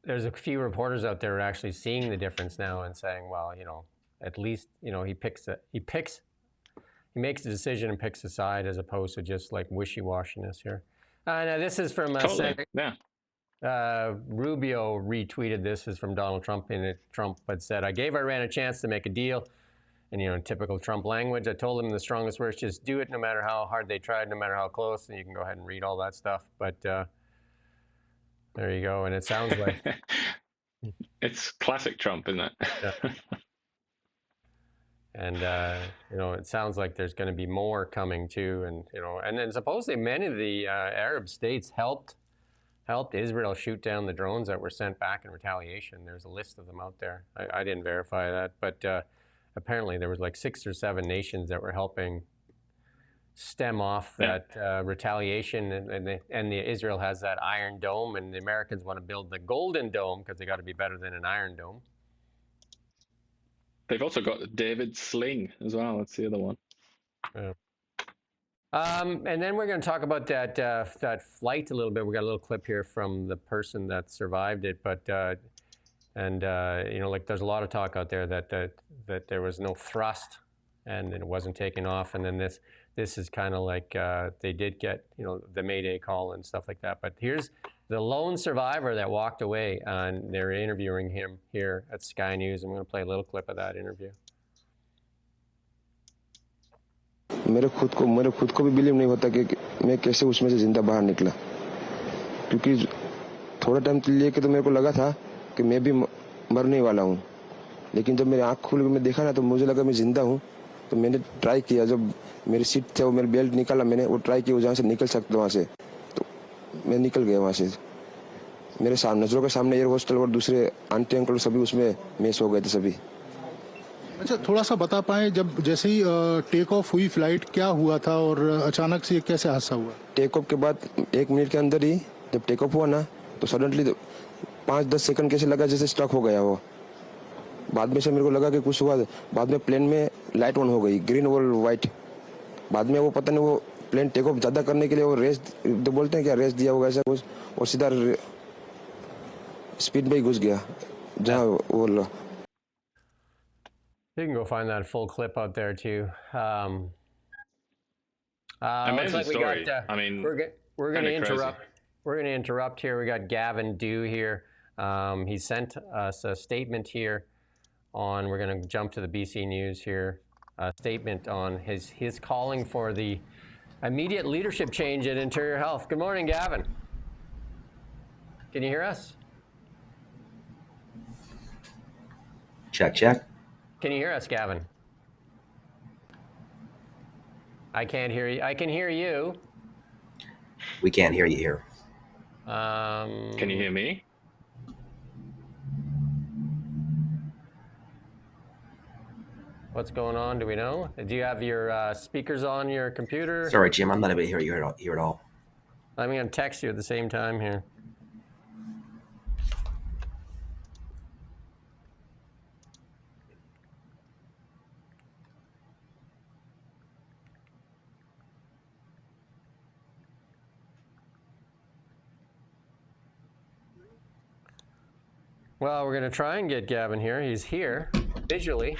Speaker 1: there's a few reporters out there actually seeing the difference now and saying, well, at least, he makes a decision and picks a side as opposed to just like wishy-washiness here. Now this is from Rubio retweeted this is from Donald Trump, and Trump had said, I gave Iran a chance to make a deal. And, in typical Trump language, I told them the strongest words, just do it no matter how hard they tried, no matter how close. And you can go ahead and read all that stuff. But there you go. And it sounds like...
Speaker 2: It's classic Trump, isn't it?
Speaker 1: Yeah. And, it sounds like there's going to be more coming too. And then supposedly many of the Arab states helped Israel shoot down the drones that were sent back in retaliation. There's a list of them out there. I didn't verify that, but apparently there was like 6 or 7 nations that were helping stem off that retaliation. And Israel has that Iron Dome, and the Americans want to build the Golden Dome because they got to be better than an Iron Dome.
Speaker 2: They've also got David Sling as well. That's the other one.
Speaker 1: Yeah. And then we're going to talk about that flight a little bit. We got a little clip here from the person that survived it, but there's a lot of talk out there that there was no thrust and it wasn't taking off. And then this is kind of like they did get the Mayday call and stuff like that. But here's the lone survivor that walked away, and they're interviewing him here at Sky News. I'm going to play a little clip of that interview.
Speaker 11: मेरे खुद को भी believe नहीं होता कि मैं कैसे उसमें से जिंदा बाहर निकला, क्योंकि थोड़ा टाइम लेके तो मेरे को लगा था कि मैं भी मरने वाला हूँ, लेकिन जब मेरी आँख खुल के मैं देखा ना तो मुझे लगा मैं जिंदा हूँ. तो मैंने ट्राई किया, जब मेरी सीट थे वो मेरी बेल्ट निकाला, मैंने वो ट्राई किया जहाँ से निकल सकता वहाँ से, तो मैं निकल गया वहाँ से. मेरे सामने नजरों के सामने एयर होस्टल और दूसरे आंटी अंकल सभी उसमें मेस हो गए थे सभी.
Speaker 12: अच्छा, थोड़ा सा बता पाएं, जब जैसे ही टेक ऑफ हुई फ्लाइट क्या हुआ था और अचानक से कैसे हादसा हुआ? टेक ऑफ के बाद 1 मिनट के अंदर ही जब टेक ऑफ हुआ ना तो सडनली 5-10 सेकंड कैसे लगा जैसे स्ट्रक हो गया वो. बाद में से मेरे को लगा कि कुछ हुआ. बाद में प्लेन में लाइट ऑन हो गई, ग्रीन और वाइट. बाद में वो पता नहीं वो प्लेन टेक ऑफ ज्यादा करने के लिए वो रेस बोलते हैं क्या, रेस दिया होगा ऐसा कुछ, और सीधा स्पीड में ही घुस गया जहाँ वो.
Speaker 1: You can go find that full clip out there too.
Speaker 2: Amazing story.
Speaker 1: We're going to interrupt. We're going to interrupt here. We got Gavin Dew here. He sent us a statement here on. We're going to jump to the BC News here. A statement on his calling for the immediate leadership change at Interior Health. Good morning, Gavin. Can you hear us?
Speaker 13: Check.
Speaker 1: Can you hear us, Gavin? I can't hear you. I can hear you.
Speaker 13: We can't hear you here.
Speaker 2: Can you hear me?
Speaker 1: What's going on? Do we know? Do you have your speakers on your computer?
Speaker 13: Sorry, Jim, I'm not able to hear you at all.
Speaker 1: I'm going to text you at the same time here. Well, we're going to try and get Gavin here. He's here visually.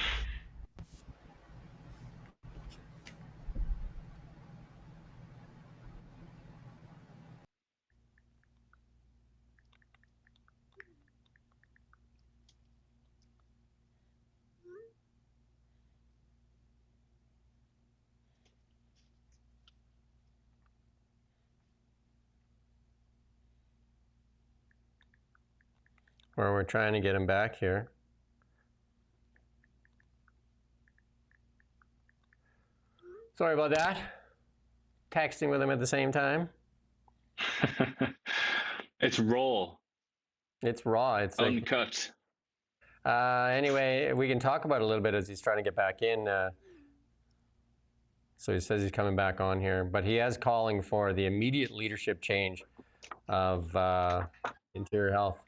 Speaker 1: Where we're trying to get him back here. Sorry about that. Texting with him at the same time.
Speaker 2: It's raw.
Speaker 1: It's raw. It's
Speaker 2: uncut.
Speaker 1: Anyway, we can talk about it a little bit as he's trying to get back in. So he says he's coming back on here, but he is calling for the immediate leadership change of Interior Health.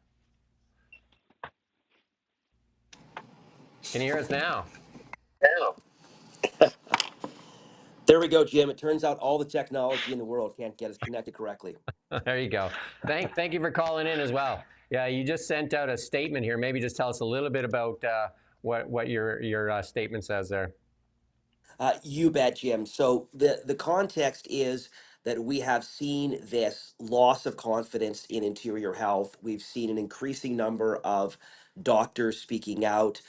Speaker 1: Can you hear us now?
Speaker 14: There we go, Jim. It turns out all the technology in the world can't get us connected correctly.
Speaker 1: There you go. Thank you for calling in as well. Yeah, you just sent out a statement here. Maybe just tell us a little bit about what your statement says there.
Speaker 14: You bet, Jim. So the context is that we have seen this loss of confidence in Interior Health. We've seen an increasing number of doctors speaking out.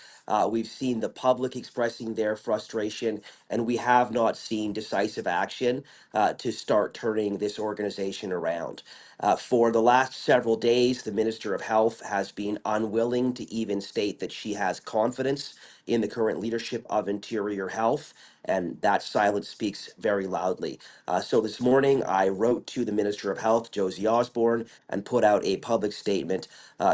Speaker 14: We've seen the public expressing their frustration, and we have not seen decisive action to start turning this organization around. For the last several days, the Minister of Health has been unwilling to even state that she has confidence in the current leadership of Interior Health, and that silence speaks very loudly. So this morning, I wrote to the Minister of Health, Josie Osborne, and put out a public statement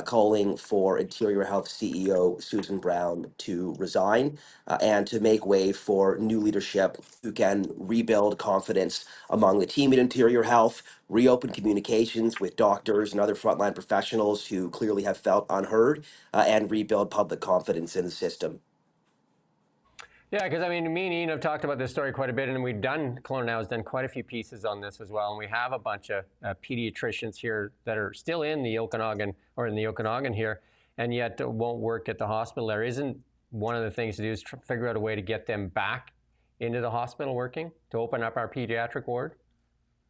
Speaker 14: calling for Interior Health CEO Susan Brown to resign and to make way for new leadership who can rebuild confidence among the team at Interior Health, reopen communications with doctors and other frontline professionals who clearly have felt unheard, and rebuild public confidence in the system.
Speaker 1: Yeah, because I mean, me and Ian have talked about this story quite a bit, and we've done, Kelowna Now has done quite a few pieces on this as well, and we have a bunch of pediatricians here that are still in the Okanagan, or in the Okanagan here, and yet won't work at the hospital there. Isn't one of the things to do is figure out a way to get them back into the hospital working, to open up our pediatric ward?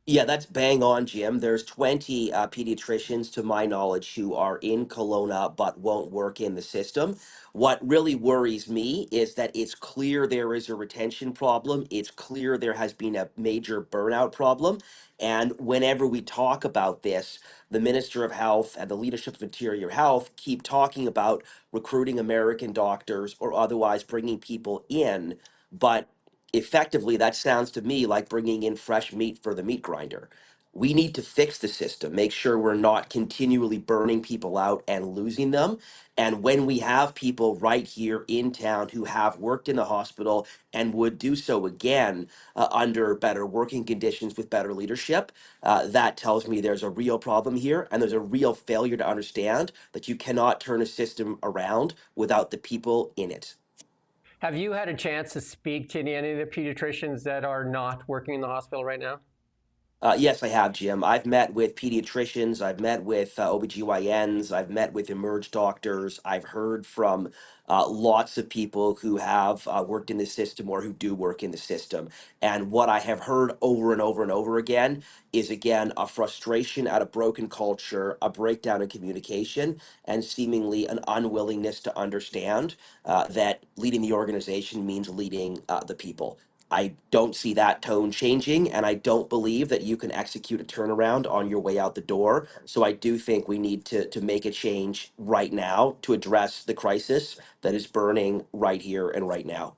Speaker 14: Yeah, that's bang on, Jim. There's 20 pediatricians, to my knowledge, who are in Kelowna but won't work in the system. What really worries me is that it's clear there is a retention problem. It's clear there has been a major burnout problem. And whenever we talk about this, the Minister of Health and the leadership of Interior Health keep talking about recruiting American doctors or otherwise bringing people in. But effectively, that sounds to me like bringing in fresh meat for the meat grinder. We need to fix the system, make sure we're not continually burning people out and losing them. And when we have people right here in town who have worked in the hospital and would do so again under better working conditions with better leadership, that tells me there's a real problem here, and there's a real failure to understand that you cannot turn a system around without the people in it.
Speaker 1: Have you had a chance to speak to any of the pediatricians that are not working in the hospital right now?
Speaker 14: Yes, I have, Jim. I've met with pediatricians, I've met with OBGYNs, I've met with emerge doctors. I've heard from lots of people who have worked in the system or who do work in the system. And what I have heard over and over and over again is, again, a frustration at a broken culture, a breakdown in communication, and seemingly an unwillingness to understand that leading the organization means leading the people. I don't see that tone changing, and I don't believe that you can execute a turnaround on your way out the door. So I do think we need to make a change right now to address the crisis that is burning right here and right now.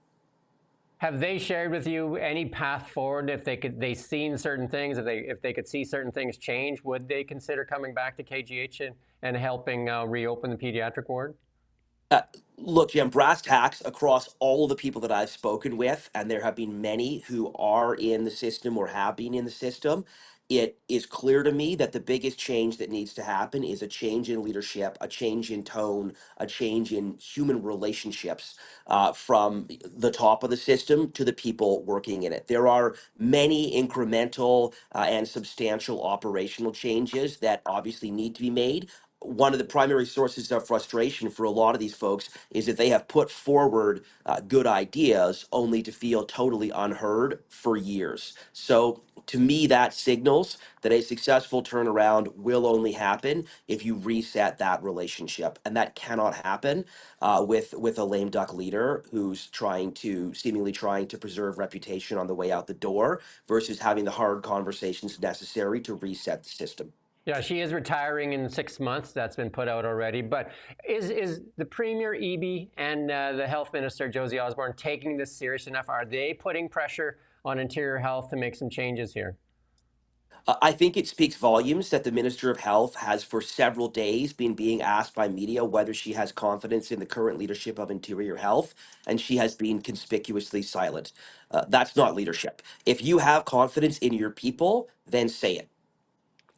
Speaker 1: Have they shared with you any path forward? If they've seen certain things, if they could see certain things change, would they consider coming back to KGH and helping reopen the pediatric ward?
Speaker 14: Uh, Look, Jim, brass tacks across all of the people that I've spoken with, and there have been many who are in the system or have been in the system. It is clear to me that the biggest change that needs to happen is a change in leadership, a change in tone, a change in human relationships from the top of the system to the people working in it. There are many incremental and substantial operational changes that obviously need to be made. One of the primary sources of frustration for a lot of these folks is that they have put forward good ideas only to feel totally unheard for years. So, to me, that signals that a successful turnaround will only happen if you reset that relationship, and that cannot happen with a lame duck leader who's seemingly trying to preserve reputation on the way out the door versus having the hard conversations necessary to reset the system.
Speaker 1: Yeah, she is retiring in 6 months. That's been put out already. But is the Premier Eby and the Health Minister Josie Osborne taking this serious enough? Are they putting pressure on Interior Health to make some changes here?
Speaker 14: I think it speaks volumes that the Minister of Health has for several days been being asked by media whether she has confidence in the current leadership of Interior Health, and she has been conspicuously silent. That's not leadership. If you have confidence in your people, then say it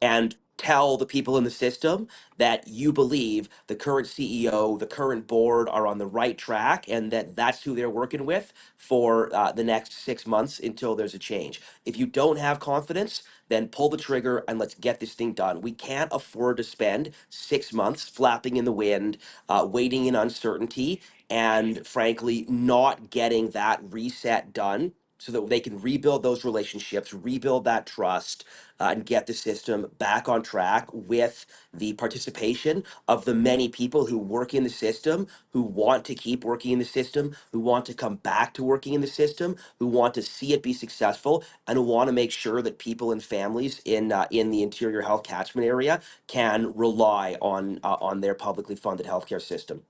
Speaker 14: and tell the people in the system that you believe the current CEO, the current board are on the right track and that that's who they're working with for the next 6 months until there's a change. If you don't have confidence, then pull the trigger and let's get this thing done. We can't afford to spend 6 months flapping in the wind, waiting in uncertainty, and frankly, not getting that reset done so that they can rebuild those relationships, rebuild that trust, and get the system back on track with the participation of the many people who work in the system, who want to keep working in the system, who want to come back to working in the system, who want to see it be successful, and who want to make sure that people and families in the Interior Health catchment area can rely on their publicly funded healthcare system.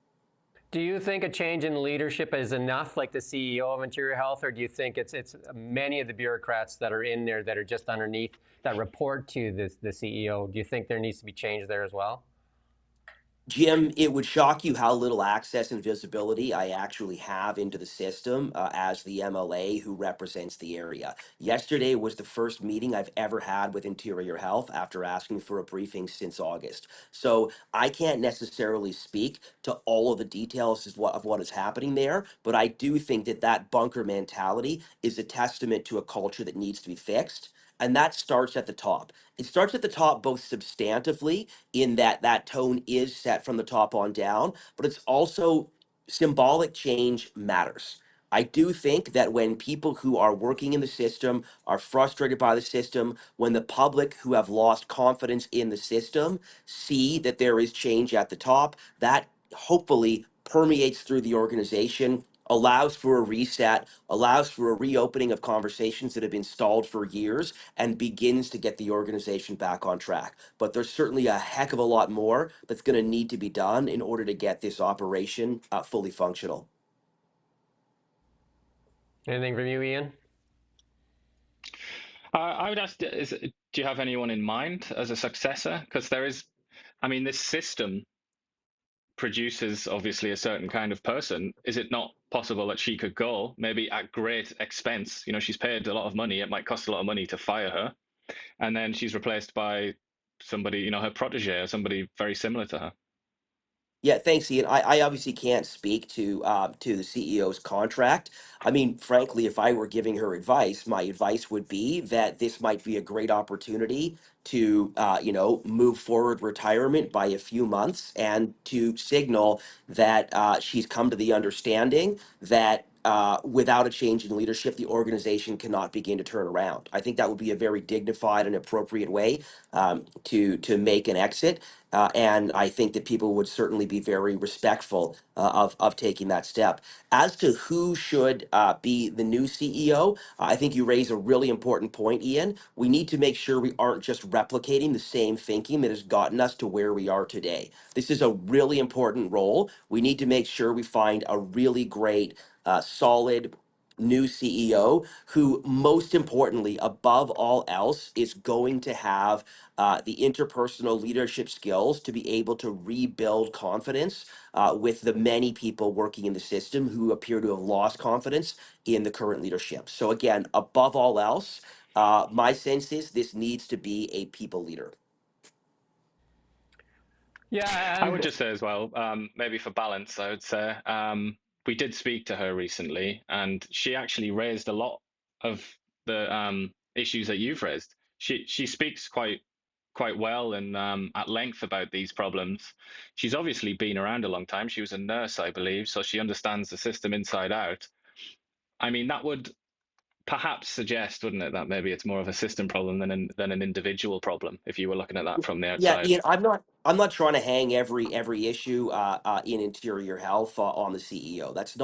Speaker 1: Do you think a change in leadership is enough, like the CEO of Interior Health, or do you think it's many of the bureaucrats that are in there that are just underneath that report to the CEO? Do you think there needs to be change there as well?
Speaker 14: Jim, it would shock you how little access and visibility I actually have into the system as the MLA who represents the area. Yesterday was the first meeting I've ever had with Interior Health after asking for a briefing since August. So I can't necessarily speak to all of the details of what is happening there, but I do think that that bunker mentality is a testament to a culture that needs to be fixed. And that starts at the top. It starts at the top both substantively in that that tone is set from the top on down, but it's also symbolic change matters. I do think that when people who are working in the system are frustrated by the system, when the public who have lost confidence in the system see that there is change at the top, that hopefully permeates through the organization, allows for a reset, allows for a reopening of conversations that have been stalled for years, and begins to get the organization back on track. But there's certainly a heck of a lot more that's going to need to be done in order to get this operation fully functional.
Speaker 1: Anything from you, Ian?
Speaker 2: I would ask, do you have anyone in mind as a successor? Because this system produces obviously a certain kind of person. Is it not possible that she could go, maybe at great expense? She's paid a lot of money. It might cost a lot of money to fire her. And then she's replaced by somebody, her protege or somebody very similar to her.
Speaker 14: Yeah, thanks, Ian. I obviously can't speak to the CEO's contract. I mean, frankly, if I were giving her advice, my advice would be that this might be a great opportunity to move forward retirement by a few months and to signal that she's come to the understanding that without a change in leadership, the organization cannot begin to turn around. I think that would be a very dignified and appropriate way to make an exit. And I think that people would certainly be very respectful of taking that step. As to who should be the new CEO, I think you raise a really important point, Ian. We need to make sure we aren't just replicating the same thinking that has gotten us to where we are today. This is a really important role. We need to make sure we find a really great, solid, new CEO who, most importantly, above all else, is going to have the interpersonal leadership skills to be able to rebuild confidence with the many people working in the system who appear to have lost confidence in the current leadership. So, again, above all else, my sense is this needs to be a people leader.
Speaker 1: Yeah,
Speaker 2: I would just say as well, maybe for balance, I would say we did speak to her recently, and she actually raised a lot of the issues that you've raised. She speaks quite well and at length about these problems. She's obviously been around a long time. She was a nurse, I believe, so she understands the system inside out. I mean, that would perhaps suggest, wouldn't it, that maybe it's more of a system problem than an individual problem if you were looking at that from the
Speaker 14: Yeah,
Speaker 2: outside.
Speaker 14: Ian, I'm not trying to hang every issue in interior health on the CEO. That's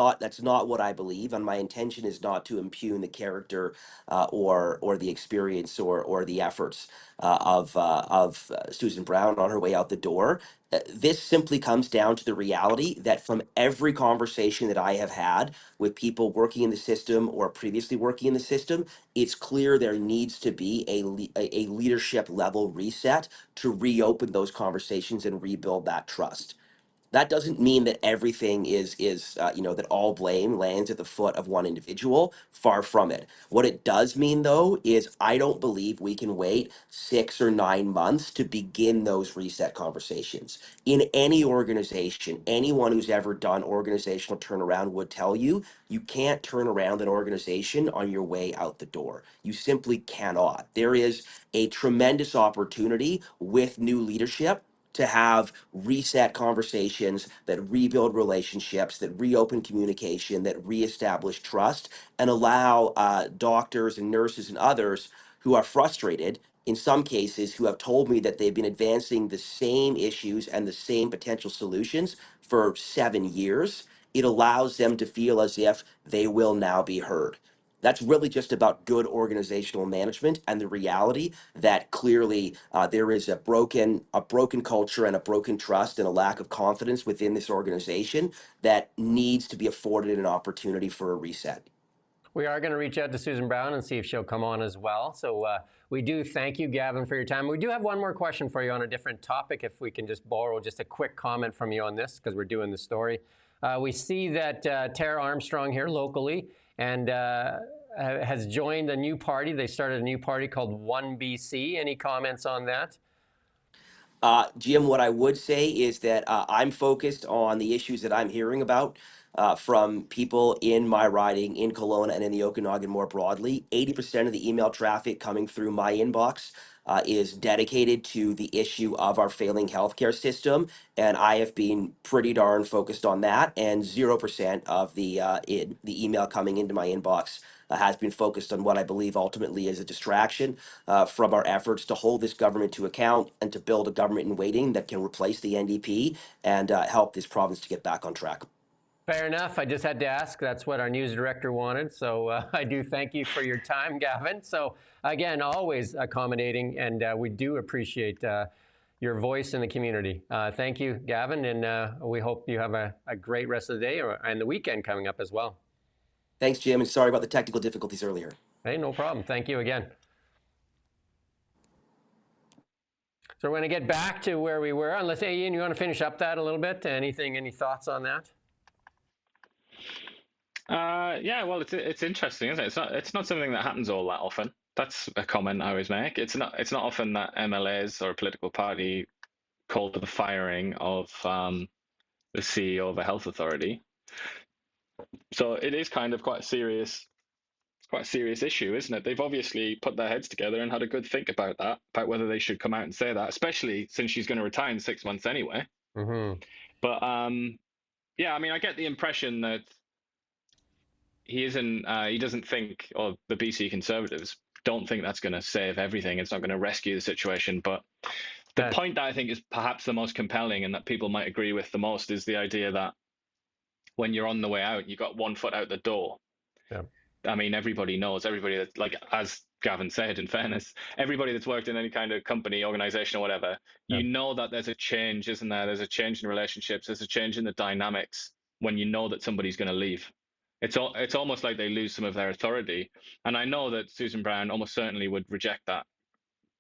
Speaker 14: not what I believe, and my intention is not to impugn the character or the experience or the efforts of Susan Brown on her way out the door. This simply comes down to the reality that from every conversation that I have had with people working in the system or previously working in the system, it's clear there needs to be a leadership level reset to reopen those conversations and rebuild that trust. That doesn't mean that everything is that all blame lands at the foot of one individual. Far from it. What it does mean, though, is I don't believe we can wait 6 or 9 months to begin those reset conversations. In any organization, anyone who's ever done organizational turnaround would tell you you can't turn around an organization on your way out the door. You simply cannot. There is a tremendous opportunity with new leadership to have reset conversations that rebuild relationships, that reopen communication, that reestablish trust, and allow doctors and nurses and others who are frustrated, in some cases, who have told me that they've been advancing the same issues and the same potential solutions for 7 years. It allows them to feel as if they will now be heard. That's really just about good organizational management and the reality that clearly there is a broken culture and a broken trust and a lack of confidence within this organization that needs to be afforded an opportunity for a reset.
Speaker 1: We are going to reach out to Susan Brown and see if she'll come on as well. So we do thank you, Gavin, for your time. We do have one more question for you on a different topic, if we can just borrow just a quick comment from you on this, because we're doing the story. We see that Tara Armstrong here locally and has joined a new party. They started a new party called 1BC. Any comments on that?
Speaker 14: Jim, what I would say is that I'm focused on the issues that I'm hearing about from people in my riding, in Kelowna, and in the Okanagan more broadly. 80% of the email traffic coming through my inbox is dedicated to the issue of our failing healthcare system, and I have been pretty darn focused on that. And 0% of the email coming into my inbox has been focused on what I believe ultimately is a distraction from our efforts to hold this government to account and to build a government in waiting that can replace the NDP and help this province to get back on track.
Speaker 1: Fair enough. I just had to ask. That's what our news director wanted. So I do thank you for your time, Gavin. So again, always accommodating, and we do appreciate your voice in the community. Thank you, Gavin, and we hope you have a great rest of the day and the weekend coming up as well.
Speaker 14: Thanks, Jim, and sorry about the technical difficulties earlier.
Speaker 1: Hey, no problem. Thank you again. So we're going to get back to where we were. Unless, Ian, you want to finish up that a little bit? Any thoughts on that?
Speaker 2: Yeah, well, it's interesting, isn't it? It's not something that happens all that often. That's a comment I always make. It's not often that MLAs or a political party call for the firing of the CEO of a health authority. So it is kind of quite a serious issue, isn't it? They've obviously put their heads together and had a good think about that, about whether they should come out and say that, especially since she's going to retire in 6 months anyway.
Speaker 1: Mm-hmm.
Speaker 2: But yeah, I mean, I get the impression that he doesn't think, or the BC Conservatives don't think that's going to save everything. It's not going to rescue the situation. But the point that I think is perhaps the most compelling and that people might agree with the most is the idea that when you're on the way out, you've got one foot out the door.
Speaker 1: Yeah.
Speaker 2: I mean, everybody knows, everybody that, like, as Gavin said, in fairness, everybody that's worked in any kind of company, organization or whatever, you know that there's a change, isn't there? There's a change in relationships. There's a change in the dynamics when you know that somebody's going to leave. It's almost like they lose some of their authority. And I know that Susan Brown almost certainly would reject that,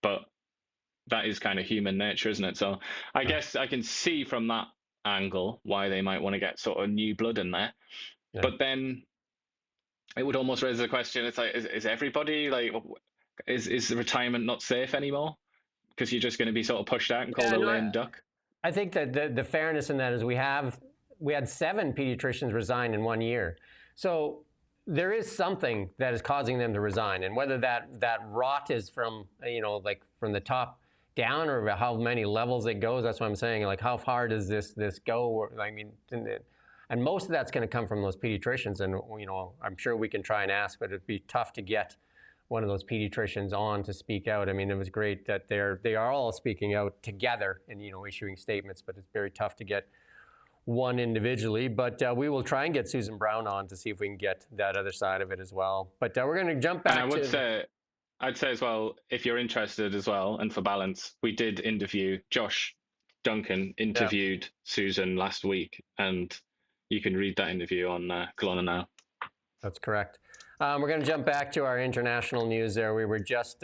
Speaker 2: but that is kind of human nature, isn't it? So I guess I can see from that angle why they might want to get sort of new blood in there.
Speaker 1: Yeah.
Speaker 2: But then it would almost raise the question: it's like, is everybody like, is the retirement not safe anymore? Because you're just going to be sort of pushed out and called a lame duck.
Speaker 1: I think that the fairness in that is we had 7 pediatricians resign in 1 year. So there is something that is causing them to resign, and whether that rot is from, like from the top down or how many levels it goes, that's what I'm saying. Like, how far does this go? I mean, and most of that's going to come from those pediatricians, and I'm sure we can try and ask, but it'd be tough to get one of those pediatricians on to speak out. I mean, it was great that they are all speaking out together and issuing statements, but it's very tough to get one individually. But we will try and get Susan Brown on to see if we can get that other side of it as well. But we're going to jump back.
Speaker 2: And I'd say as well, if you're interested as well, and for balance, we did interview Josh Duncan interviewed Susan last week, and you can read that interview on Kelowna Now.
Speaker 1: That's correct. We're going to jump back to our international news. There, we were just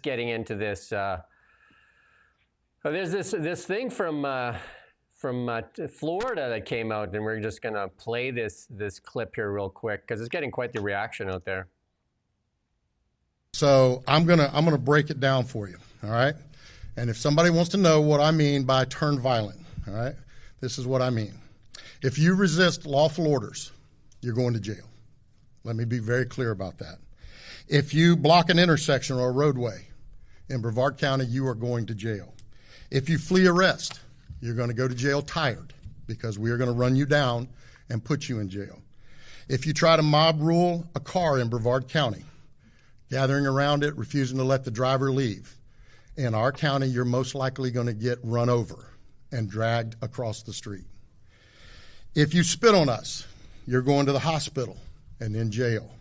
Speaker 1: getting into this. There's this thing from Florida that came out, and we're just going to play this clip here real quick because it's getting quite the reaction out there.
Speaker 15: So I'm gonna break it down for you, all right? And if somebody wants to know what I mean by turn violent, all right, this is what I mean. If you resist lawful orders, you're going to jail. Let me be very clear about that. If you block an intersection or a roadway in Brevard County, you are going to jail. If you flee arrest, you're going to go to jail tired because we are going to run you down and put you in jail. If you try to mob rule a car in Brevard County, gathering around it, refusing to let the driver leave, in our county, you're most likely going to get run over and dragged across the street. If you spit on us, you're going to the hospital and in jail.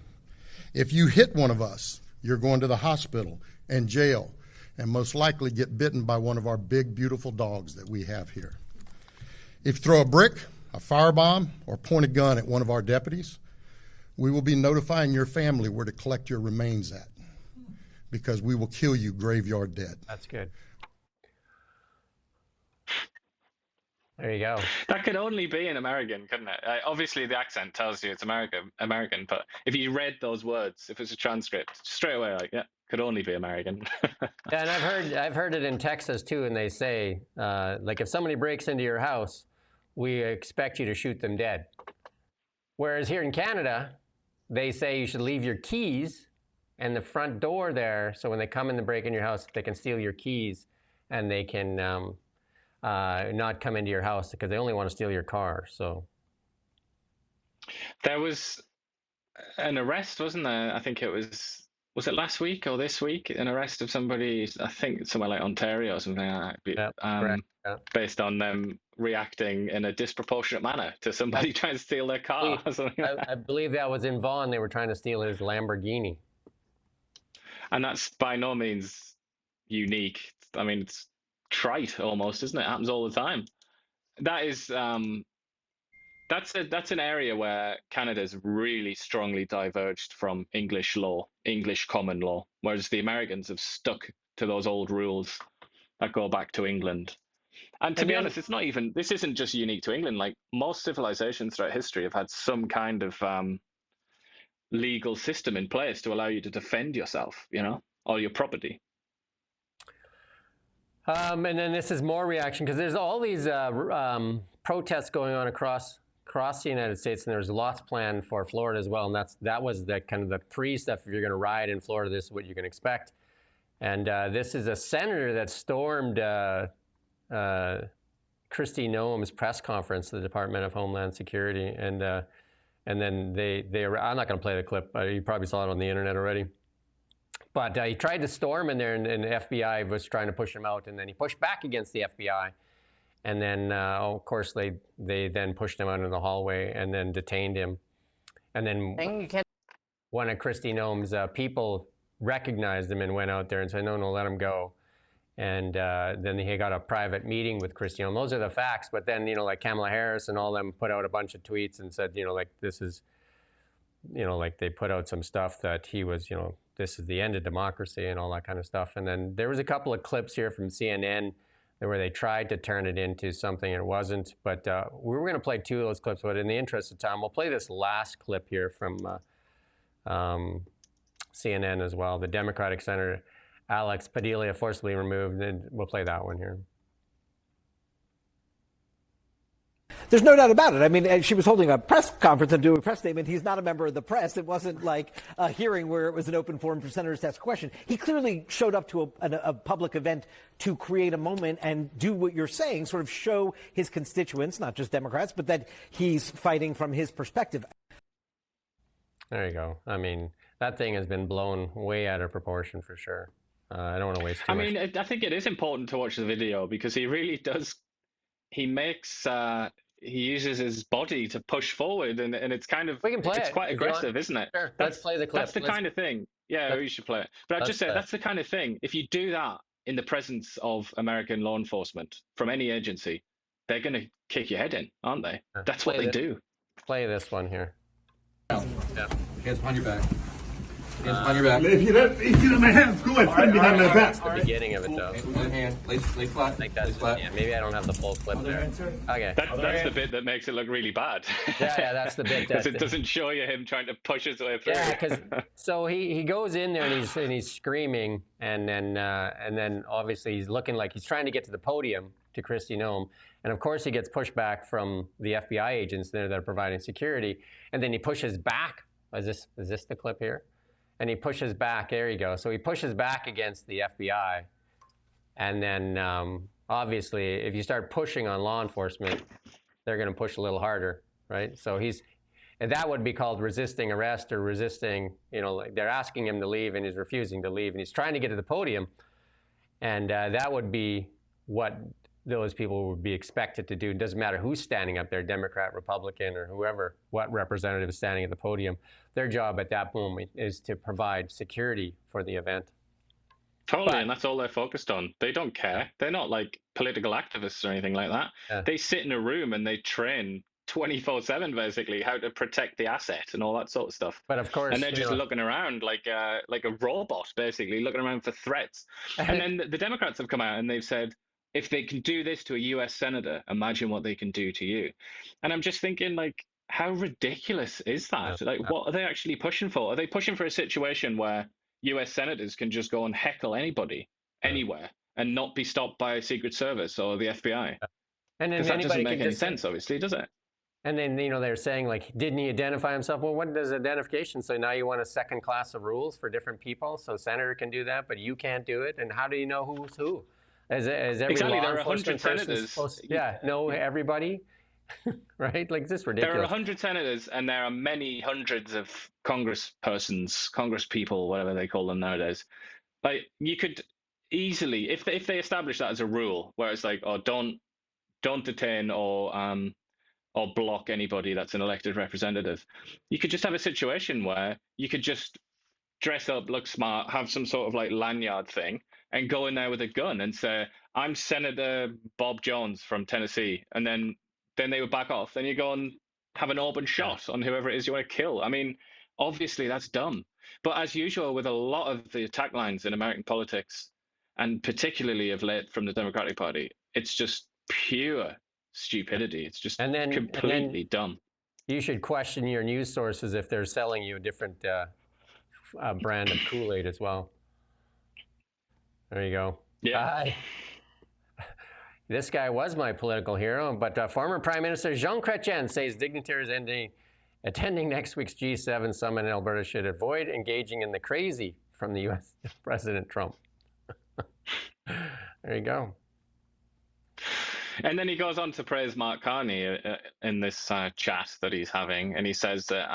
Speaker 15: If you hit one of us, you're going to the hospital and jail, and most likely get bitten by one of our big, beautiful dogs that we have here. If you throw a brick, a firebomb, or point a gun at one of our deputies, we will be notifying your family where to collect your remains at, because we will kill you graveyard dead.
Speaker 1: That's good. There you go.
Speaker 2: That could only be an American, couldn't it? Obviously, the accent tells you it's American, but if you read those words, if it's a transcript, straight away, like, yeah, could only be American.
Speaker 1: Yeah, and I've heard it in Texas too, and they say, like, if somebody breaks into your house, we expect you to shoot them dead. Whereas here in Canada, they say you should leave your keys and the front door there, so when they come in to break in your house, they can steal your keys and they can not come into your house because they only want to steal your car. So
Speaker 2: there was an arrest, wasn't there? I think it was it last week or this week? An arrest of somebody, I think somewhere like Ontario or something like that, based on them reacting in a disproportionate manner to somebody trying to steal their car.
Speaker 1: I believe that was in Vaughan. They were trying to steal his Lamborghini.
Speaker 2: And that's by no means unique. I mean, it's trite almost, isn't it? It happens all the time. That is, that's an area where Canada's really strongly diverged from English law, English common law, whereas the Americans have stuck to those old rules that go back to England. And to be honest, this isn't just unique to England. Like, most civilizations throughout history have had some kind of legal system in place to allow you to defend yourself, or your property.
Speaker 1: And then this is more reaction, because there's all these protests going on across the United States, and there's lots planned for Florida as well. And that was the kind of the pre-stuff. If you're going to riot in Florida, this is what you can expect. And this is a senator that stormed Kristi Noem's press conference, the Department of Homeland Security, and then they I'm not going to play the clip. You probably saw it on the internet already. But he tried to storm in there, and the FBI was trying to push him out, and then he pushed back against the FBI, and then of course they then pushed him out into the hallway and then detained him, and then one of Kristi Noem's people recognized him and went out there and said, no, let him go. And then he got a private meeting with Kristi Noem. Those are the facts. But then, like Kamala Harris and all them put out a bunch of tweets and said, like this is, like they put out some stuff that he was, this is the end of democracy and all that kind of stuff. And then there was a couple of clips here from CNN where they tried to turn it into something it wasn't. But we were going to play 2 of those clips, but in the interest of time, we'll play this last clip here from CNN as well. The Democratic Senator Alex Padilla forcibly removed, and we'll play that one here.
Speaker 16: There's no doubt about it. I mean, she was holding a press conference and doing a press statement. He's not a member of the press. It wasn't like a hearing where it was an open forum for senators to ask a question. He clearly showed up to a public event to create a moment and do what you're saying, sort of show his constituents, not just Democrats, but that he's fighting from his perspective.
Speaker 1: There you go. I mean, that thing has been blown way out of proportion for sure. I don't want to waste too much.
Speaker 2: I mean, I think it is important to watch the video because he really does. He makes. He uses his body to push forward, and it's kind of.
Speaker 1: We can play
Speaker 2: it's
Speaker 1: it.
Speaker 2: quite aggressive, isn't it?
Speaker 1: Sure. Let's play the clip.
Speaker 2: That's the kind of thing. Yeah, you should play it. But I just say that's the kind of thing. If you do that in the presence of American law enforcement from any agency, they're going to kick your head in, aren't they? That's what they do.
Speaker 1: Play this one here.
Speaker 17: Yeah. Hands behind your back. Hands behind your back.
Speaker 18: If you let my hands go and stand behind my back.
Speaker 1: That's the beginning of it, though.
Speaker 17: One hand, lay flat.
Speaker 1: Like that's flat. Yeah, maybe I don't have the full clip there. Okay.
Speaker 2: That's the bit that makes it look really bad.
Speaker 1: Yeah, that's the bit
Speaker 2: because it doesn't show you him trying to push his way through.
Speaker 1: Yeah, because so he goes in there and he's screaming, and then obviously he's looking like he's trying to get to the podium to Kristi Noem, and of course he gets pushed back from the FBI agents there that are providing security, and then he pushes back. Is this the clip here? And he pushes back. There you go. So he pushes back against the FBI. And then obviously, if you start pushing on law enforcement, they're going to push a little harder, right? So and that would be called resisting arrest or resisting, like they're asking him to leave and he's refusing to leave and he's trying to get to the podium. And that would be what those people would be expected to do. It doesn't matter who's standing up there, Democrat, Republican, or whoever, what representative is standing at the podium. Their job at that moment is to provide security for the event.
Speaker 2: Totally, and that's all they're focused on. They don't care. They're not like political activists or anything like that.
Speaker 1: Yeah.
Speaker 2: They sit in a room and they train 24/7 basically how to protect the asset and all that sort of stuff.
Speaker 1: But of course,
Speaker 2: and they're just looking around like a robot, basically looking around for threats. And then the Democrats have come out and they've said, if they can do this to a U.S. senator, imagine what they can do to you. And I'm just thinking, like, how ridiculous is that? Like, what are they actually pushing for? Are they pushing for a situation where U.S. senators can just go and heckle anybody, anywhere, and not be stopped by Secret Service or the FBI?
Speaker 1: And then
Speaker 2: that doesn't
Speaker 1: anybody
Speaker 2: make
Speaker 1: can
Speaker 2: any sense, obviously, does it?
Speaker 1: And then, they're saying, like, didn't he identify himself? Well, what does identification say? Now you want a second class of rules for different people? So senator can do that, but you can't do it? And how do you know who's who? Is every
Speaker 2: exactly,
Speaker 1: law
Speaker 2: there are
Speaker 1: enforcement
Speaker 2: 100
Speaker 1: person
Speaker 2: senators.
Speaker 1: supposed to know everybody? Right? Like, this is ridiculous.
Speaker 2: There are 100 senators, and there are many hundreds of congresspersons, congresspeople, whatever they call them nowadays. Like, you could easily, if they establish that as a rule, where it's like, oh, don't detain or block anybody that's an elected representative, you could just have a situation where you could just dress up, look smart, have some sort of like lanyard thing, and go in there with a gun and say, I'm Senator Bob Jones from Tennessee. And then they would back off. Then you go and have an open shot on whoever it is you want to kill. I mean, obviously that's dumb. But as usual with a lot of the attack lines in American politics, and particularly of late from the Democratic Party, it's just pure stupidity. It's just completely dumb.
Speaker 1: You should question your news sources if they're selling you a different brand of Kool-Aid as well. There you go.
Speaker 2: Yeah.
Speaker 1: This guy was my political hero, but former Prime Minister Jean Chrétien says dignitaries attending next week's G7 summit in Alberta should avoid engaging in the crazy from the U.S. President Trump. There you go.
Speaker 2: And then he goes on to praise Mark Carney in this chat that he's having, and he says that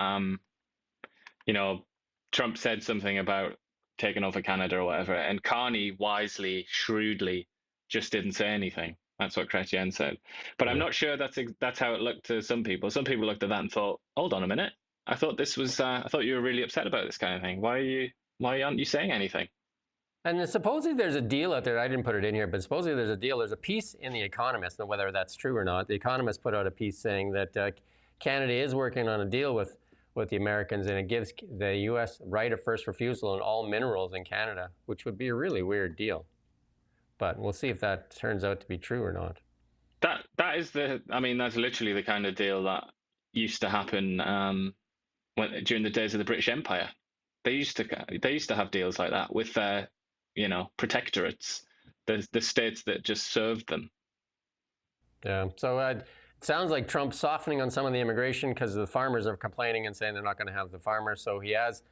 Speaker 2: Trump said something about taking over Canada or whatever, and Carney wisely, shrewdly, just didn't say anything. That's what Chrétien said. But I'm not sure that's how it looked to some people. Some people looked at that and thought, "Hold on a minute, I thought this was I thought you were really upset about this kind of thing. Why aren't you saying anything?"
Speaker 1: And supposedly there's a deal out there. I didn't put it in here, but supposedly there's a deal. There's a piece in The Economist, and whether that's true or not. The Economist put out a piece saying that Canada is working on a deal with the Americans, and it gives the U.S. right of first refusal on all minerals in Canada, which would be a really weird deal. But we'll see if that turns out to be true or not.
Speaker 2: That is that's literally the kind of deal that used to happen during the days of the British Empire. They used to have deals like that with their protectorates, the states that just served them.
Speaker 1: Yeah. So it sounds like Trump's softening on some of the immigration because the farmers are complaining and saying they're not going to have the farmers. So he has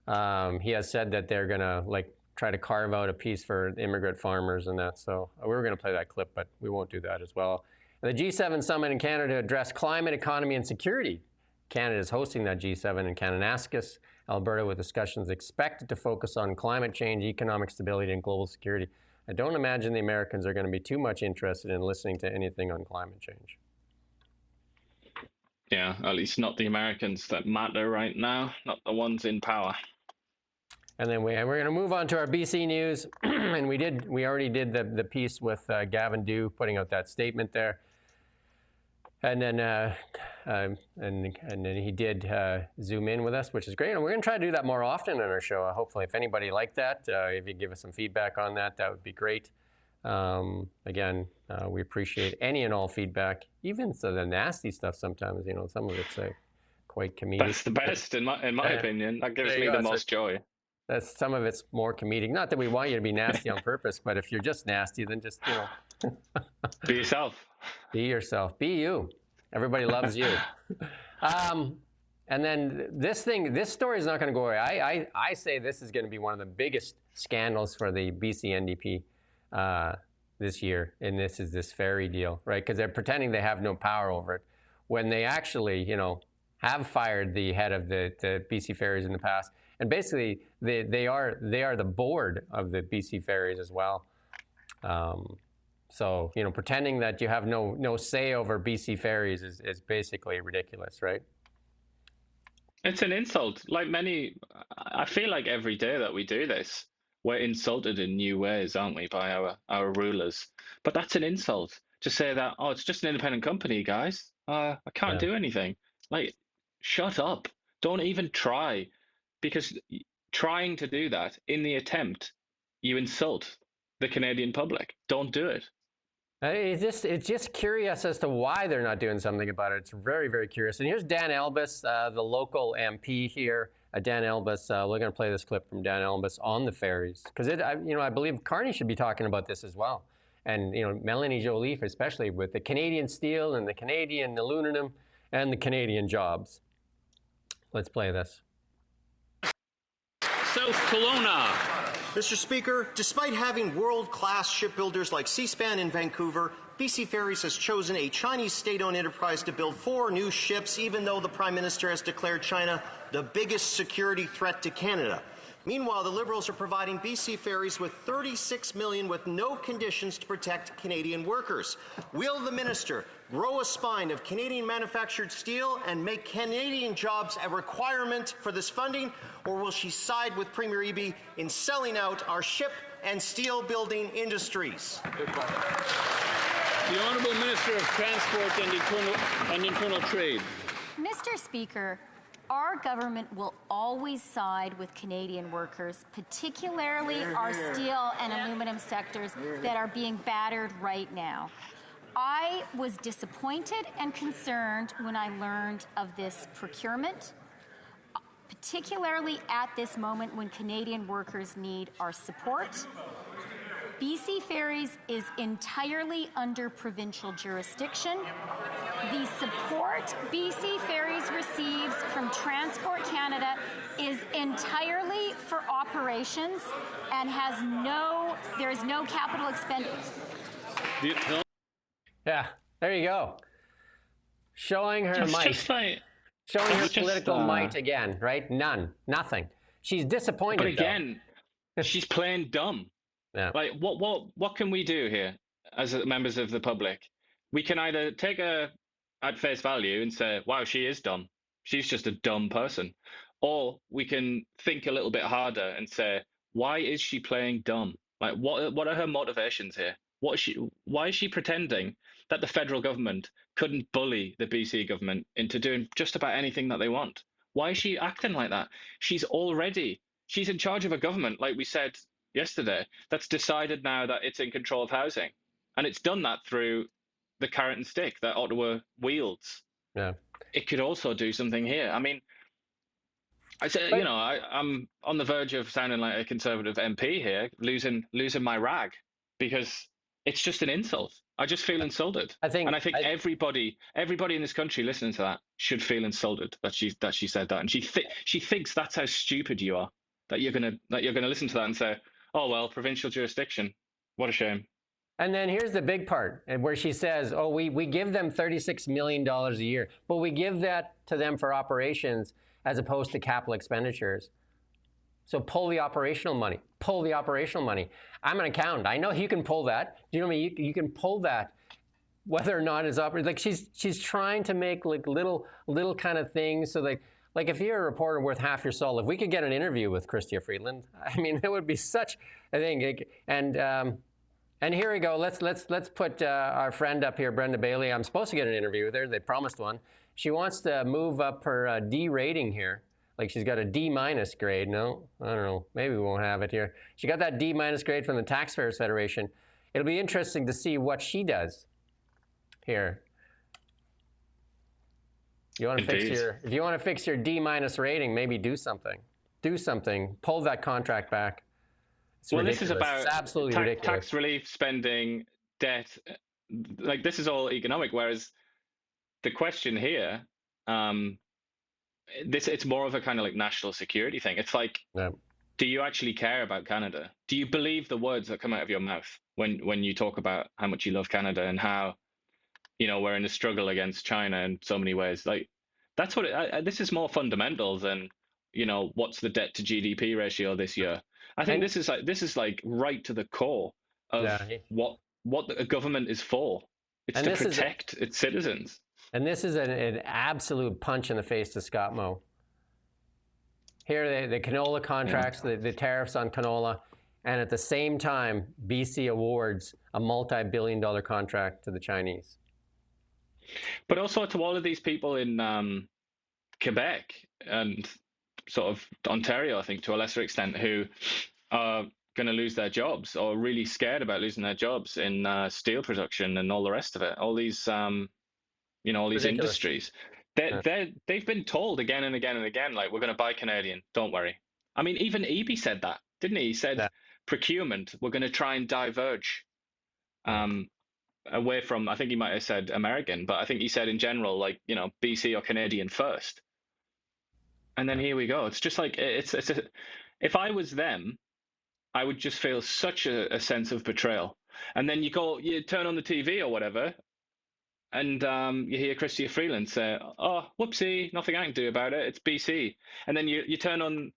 Speaker 1: said that they're going to try to carve out a piece for immigrant farmers and that. So we were going to play that clip, but we won't do that as well. And the G7 summit in Canada to address climate, economy, and security. Canada is hosting that G7 in Kananaskis, Alberta, with discussions expected to focus on climate change, economic stability, and global security. I don't imagine the Americans are going to be too much interested in listening to anything on climate change.
Speaker 2: Yeah, at least not the Americans that matter right now, not the ones in power.
Speaker 1: And then we're going to move on to our BC news, and we already did the piece with Gavin Dew putting out that statement there, and then he did zoom in with us, which is great. And we're going to try to do that more often on our show. Hopefully, if anybody liked that, if you give us some feedback on that, that would be great. Again, we appreciate any and all feedback, even the nasty stuff. Sometimes, some of it's quite comedic.
Speaker 2: That's the best, in my opinion. That gives me the most joy.
Speaker 1: Some of it's more comedic. Not that we want you to be nasty on purpose, but if you're just nasty, then just
Speaker 2: be yourself.
Speaker 1: Be yourself. Be you. Everybody loves you. And then this story is not going to go away. I say this is going to be one of the biggest scandals for the BC NDP this year, and this is this ferry deal, right? Because they're pretending they have no power over it, when they actually, have fired the head of the BC Ferries in the past. And basically, they are the board of the BC Ferries as well. So pretending that you have no say over BC Ferries is basically ridiculous, right?
Speaker 2: It's an insult. I feel like every day that we do this, we're insulted in new ways, aren't we, by our rulers? But that's an insult to say that, oh, it's just an independent company, guys. I can't do anything. Shut up. Don't even try. Because trying to do that in the attempt, you insult the Canadian public. Don't do it.
Speaker 1: It's just curious as to why they're not doing something about it. It's very, very curious. And here's Dan Elbis, the local MP here. Dan Elbis, we're going to play this clip from Dan Elbis on the ferries. Because I believe Carney should be talking about this as well. And Melanie Jolie, especially with the Canadian steel and the Canadian aluminum and the Canadian jobs. Let's play this.
Speaker 19: South Kelowna. Mr. Speaker, despite having world-class shipbuilders like Seaspan in Vancouver, BC Ferries has chosen a Chinese state-owned enterprise to build 4 new ships, even though the Prime Minister has declared China the biggest security threat to Canada. Meanwhile, the Liberals are providing BC Ferries with $36 million with no conditions to protect Canadian workers. Will the minister grow a spine of Canadian-manufactured steel and make Canadian jobs a requirement for this funding, or will she side with Premier Eby in selling out our ship and steel-building industries?
Speaker 8: The Honourable Minister of Transport and Internal Trade.
Speaker 20: Mr. Speaker, our government will always side with Canadian workers, particularly our steel and aluminum sectors that are being battered right now. I was disappointed and concerned when I learned of this procurement, particularly at this moment when Canadian workers need our support. BC Ferries is entirely under provincial jurisdiction. The support BC Ferries receives from Transport Canada is entirely for operations and there is no capital expenditure.
Speaker 1: Yeah, there you go. Showing her might. Showing her political might again, right? Nothing. She's disappointed.
Speaker 2: But again, she's playing dumb.
Speaker 1: Yeah.
Speaker 2: What can we do here as members of the public? We can either take her at face value and say, wow, she is dumb. She's just a dumb person. Or we can think a little bit harder and say, why is she playing dumb? Like, what are her motivations here? Why is she pretending that the federal government couldn't bully the BC government into doing just about anything that they want? Why is she acting like that? She's in charge of a government, like we said yesterday, that's decided now that it's in control of housing. And it's done that through the carrot and stick that Ottawa wields.
Speaker 1: Yeah.
Speaker 2: It could also do something here. I mean, I'm on the verge of sounding like a Conservative MP here, losing my rag, because it's just an insult. I just feel insulted. I think everybody in this country listening to that should feel insulted that she said that, and she thinks that's how stupid you are, that you're gonna listen to that and say, oh well, provincial jurisdiction, what a shame.
Speaker 1: And then here's the big part, where she says, oh, we give them $36 million a year, but we give that to them for operations as opposed to capital expenditures. So pull the operational money. Pull the operational money. I'm an accountant. I know you can pull that. You know what I mean? You can pull that, whether or not it's operating. Like she's trying to make like little kind of things. So like if you're a reporter worth half your soul, if we could get an interview with Chrystia Freeland, I mean, it would be such a thing. And here we go. Let's put our friend up here, Brenda Bailey. I'm supposed to get an interview with her. They promised one. She wants to move up her D rating here. Like she's got a D- grade. No, I don't know. Maybe we won't have it here. She got that D- grade from the Taxpayers Federation. It'll be interesting to see what she does here. If you want to fix your D- rating, maybe do something. Do something. Pull that contract back. It's ridiculous.
Speaker 2: This is about
Speaker 1: absolutely ridiculous.
Speaker 2: Tax relief, spending, debt. Like this is all economic. Whereas the question here, it's more of a kind of like national security thing. It's like, do you actually care about Canada? Do you believe the words that come out of your mouth when you talk about how much you love Canada and how, we're in a struggle against China in so many ways? Like, that's what this is more fundamental than, what's the debt to GDP ratio this year? I think this is like right to the core of what a government is for. It's to protect its citizens.
Speaker 1: And this is an absolute punch in the face to Scott Moe. Here, the canola contracts, the tariffs on canola, and at the same time, BC awards a multi-billion-dollar contract to the Chinese.
Speaker 2: But also to all of these people in Quebec and sort of Ontario, I think, to a lesser extent, who are going to lose their jobs or really scared about losing their jobs in steel production and all the rest of it. All these, all these industries. They've been told again and again and again, like, we're going to buy Canadian, don't worry. I mean, even Eby said that, didn't he? He said procurement, we're going to try and diverge away from, I think he might have said American, but I think he said in general, like, BC or Canadian first. And then here we go. It's just like, if I was them, I would just feel such a sense of betrayal. And then you turn on the TV or whatever, and you hear Chrystia Freeland say, oh, whoopsie, nothing I can do about it, it's BC. And then you turn on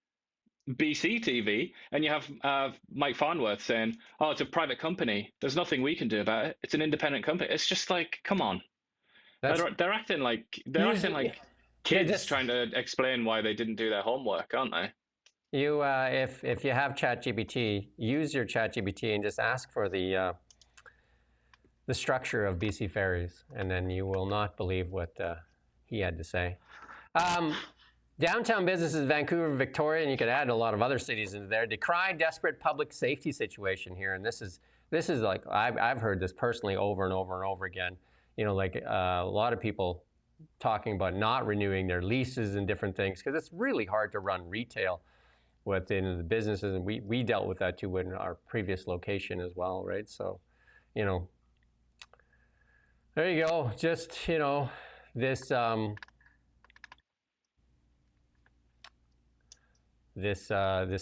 Speaker 2: BC TV, and you have Mike Farnworth saying, oh, it's a private company, there's nothing we can do about it, it's an independent company. It's just like, come on. They're acting like kids trying to explain why they didn't do their homework, aren't they?
Speaker 1: You, if you have ChatGPT, use your ChatGPT and just ask for the structure of BC Ferries, and then you will not believe what he had to say. Downtown businesses, Vancouver, Victoria, and you could add a lot of other cities into there, decry desperate public safety situation here. And this is like, I've heard this personally over and over and over again. Like a lot of people talking about not renewing their leases and different things, because it's really hard to run retail within the businesses. And we dealt with that too in our previous location as well, right? So, there you go. Just, this this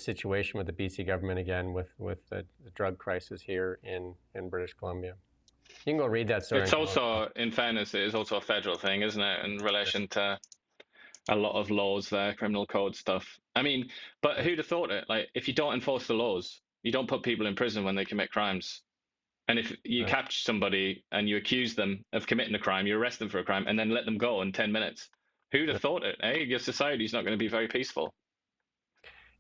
Speaker 1: situation with the BC government again, with the drug crisis here in British Columbia. You can go read that story.
Speaker 2: It's also, in fairness, it is also a federal thing, isn't it, in relation to a lot of laws there, criminal code stuff. I mean, but who'd have thought it? Like, if you don't enforce the laws, you don't put people in prison when they commit crimes. And if you catch somebody and you accuse them of committing a crime, you arrest them for a crime, and then let them go in 10 minutes. Who'd have thought it, eh? Your society's not going to be very peaceful.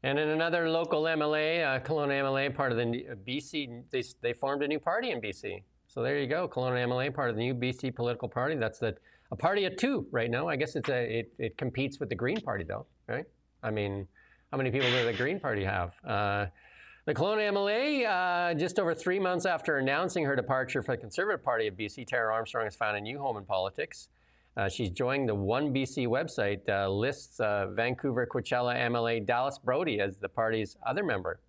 Speaker 1: And in another local MLA, Kelowna MLA, part of the BC, they formed a new party in BC. So there you go, Kelowna MLA, part of the new BC political party. That's a party of two right now. I guess it competes with the Green Party though, right? I mean, how many people does the Green Party have? The Kelowna MLA, just over 3 months after announcing her departure for the Conservative Party of BC, Tara Armstrong has found a new home in politics. She's joined the One BC website, lists Vancouver Coachella MLA Dallas Brody as the party's other member.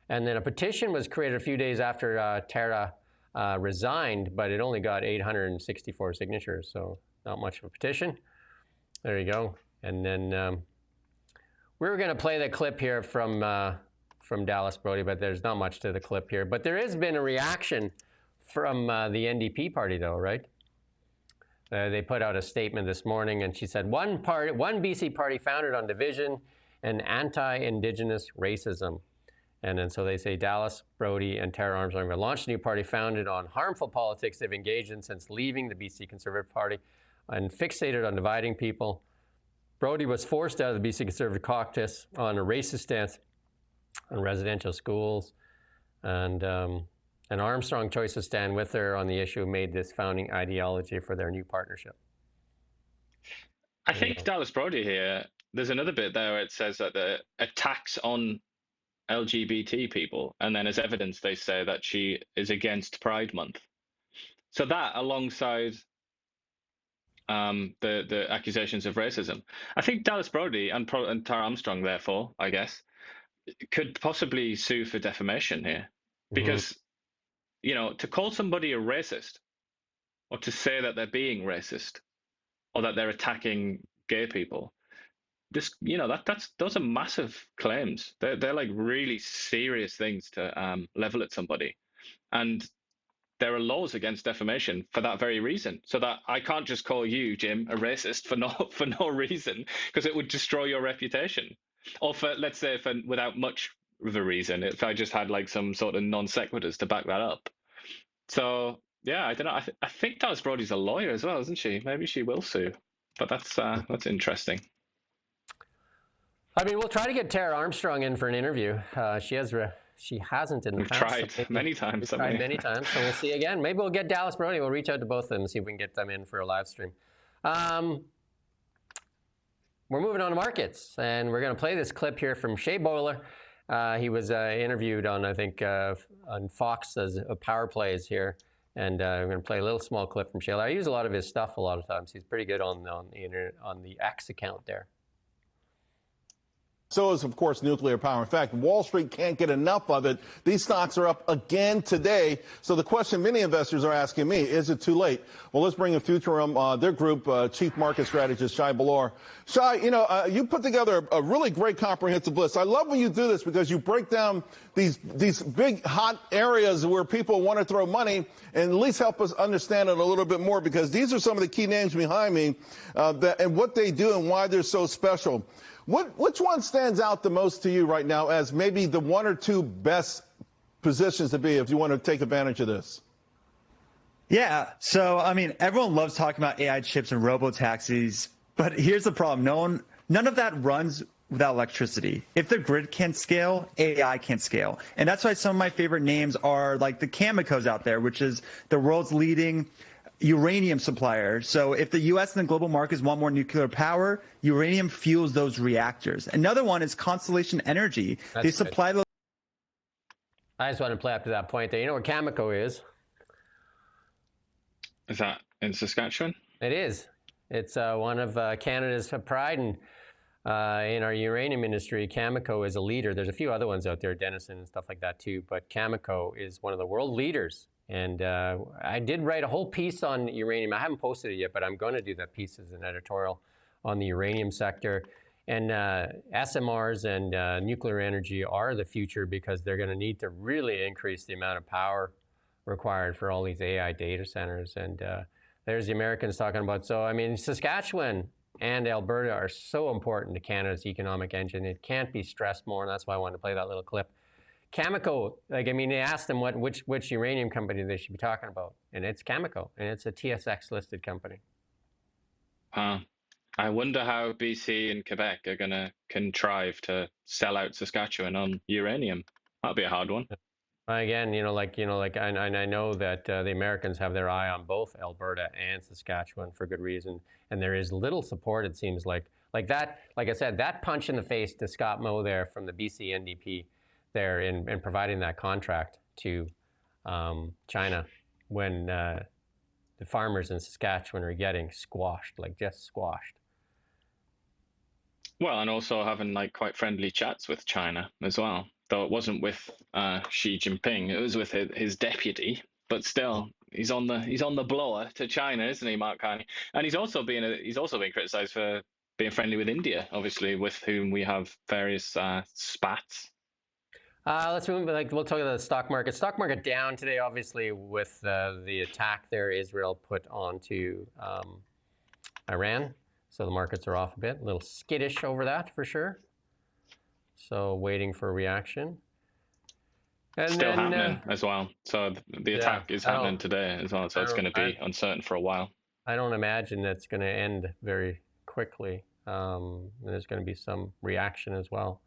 Speaker 1: And then a petition was created a few days after Tara resigned, but it only got 864 signatures, so not much of a petition. There you go. And then we were going to play the clip here from Dallas Brody, but there's not much to the clip here. But there has been a reaction from the NDP party, though, right? They put out a statement this morning, and she said, one BC party founded on division and anti-Indigenous racism. And then so they say Dallas Brody and Tara Armstrong have launched a new party founded on harmful politics they've engaged in since leaving the BC Conservative Party and fixated on dividing people. Brody was forced out of the BC Conservative caucus on a racist stance on residential schools. And Armstrong chose to stand with her on the issue, made this founding ideology for their new partnership.
Speaker 2: I think Dallas Brody here, there's another bit there where it says that the attacks on LGBT people, and then as evidence they say that she is against Pride Month. So that, alongside the accusations of racism, I think Dallas Brody and Tara Armstrong, therefore, I guess, could possibly sue for defamation here. Because, you know, to call somebody a racist, or to say that they're being racist, or that they're attacking gay people, those are massive claims. They're like really serious things to level at somebody, and there are laws against defamation for that very reason. So that I can't just call you, Jim, a racist for no reason, because it would destroy your reputation, or for, let's say, without much of a reason, if I just had like some sort of non sequiturs to back that up. So yeah, I don't know. I think Dallas Brody's a lawyer as well, isn't she? Maybe she will sue. But that's interesting.
Speaker 1: I mean, we'll try to get Tara Armstrong in for an interview. She hasn't in the past.
Speaker 2: Tried
Speaker 1: so
Speaker 2: many times.
Speaker 1: Tried many times. So we'll see again. Maybe we'll get Dallas Brody. We'll reach out to both of them and see if we can get them in for a live stream. We're moving on to markets, and we're going to play this clip here from Shea Boiler. He was interviewed on, I think, on Fox as Power Plays here, and we're going to play a little small clip from Shea. I use a lot of his stuff a lot of times. He's pretty good on the X account there.
Speaker 18: So is, of course, nuclear power. In fact, Wall Street can't get enough of it. These stocks are up again today. So the question many investors are asking me, is it too late? Well, let's bring in Futurum, their group chief market strategist, Shai Balor. Shai, you put together a really great comprehensive list. I love when you do this because you break down these big hot areas where people want to throw money and at least help us understand it a little bit more, because these are some of the key names behind me and what they do and why they're so special. Which one stands out the most to you right now as maybe the one or two best positions to be if you want to take advantage of this?
Speaker 21: Yeah. So, I mean, everyone loves talking about AI chips and robo-taxis, but here's the problem. None of that runs without electricity. If the grid can't scale, AI can't scale. And that's why some of my favorite names are like the Cameco's out there, which is the world's leading uranium supplier. So if the U.S. and the global markets want more nuclear power, uranium fuels those reactors. Another one is Constellation Energy. They supply the...
Speaker 1: I just want to play up to that point there. You know where Cameco is?
Speaker 2: Is that in Saskatchewan?
Speaker 1: It is. It's one of Canada's pride, and in our uranium industry, Cameco is a leader. There's a few other ones out there, Denison and stuff like that too, but Cameco is one of the world leaders. And I did write a whole piece on uranium. I haven't posted it yet, but I'm going to do that piece as an editorial on the uranium sector. And SMRs and nuclear energy are the future, because they're going to need to really increase the amount of power required for all these AI data centers. And there's the Americans talking about. So, I mean, Saskatchewan and Alberta are so important to Canada's economic engine. It can't be stressed more, and that's why I wanted to play that little clip. Cameco, they asked them which uranium company they should be talking about, and it's Cameco, and it's a TSX listed company.
Speaker 2: I wonder how BC and Quebec are going to contrive to sell out Saskatchewan on uranium. That'll be a hard one.
Speaker 1: Again, I know that the Americans have their eye on both Alberta and Saskatchewan for good reason, and there is little support. It seems like that. Like I said, that punch in the face to Scott Moe there from the BC NDP, there in providing that contract to China, when the farmers in Saskatchewan are getting squashed, like just squashed.
Speaker 2: Well, and also having like quite friendly chats with China as well. Though it wasn't with Xi Jinping, it was with his deputy. But still, he's on the blower to China, isn't he, Mark Carney? And he's also being criticised for being friendly with India, obviously, with whom we have various spats.
Speaker 1: Let's move. We'll talk about the stock market. Stock market down today, obviously, with the attack there Israel put onto Iran. So the markets are off a bit, a little skittish over that for sure. So waiting for a reaction. And
Speaker 2: Still
Speaker 1: then,
Speaker 2: happening as well. So the attack is happening today as well. So it's going to be uncertain for a while.
Speaker 1: I don't imagine that's going to end very quickly. There's going to be some reaction as well.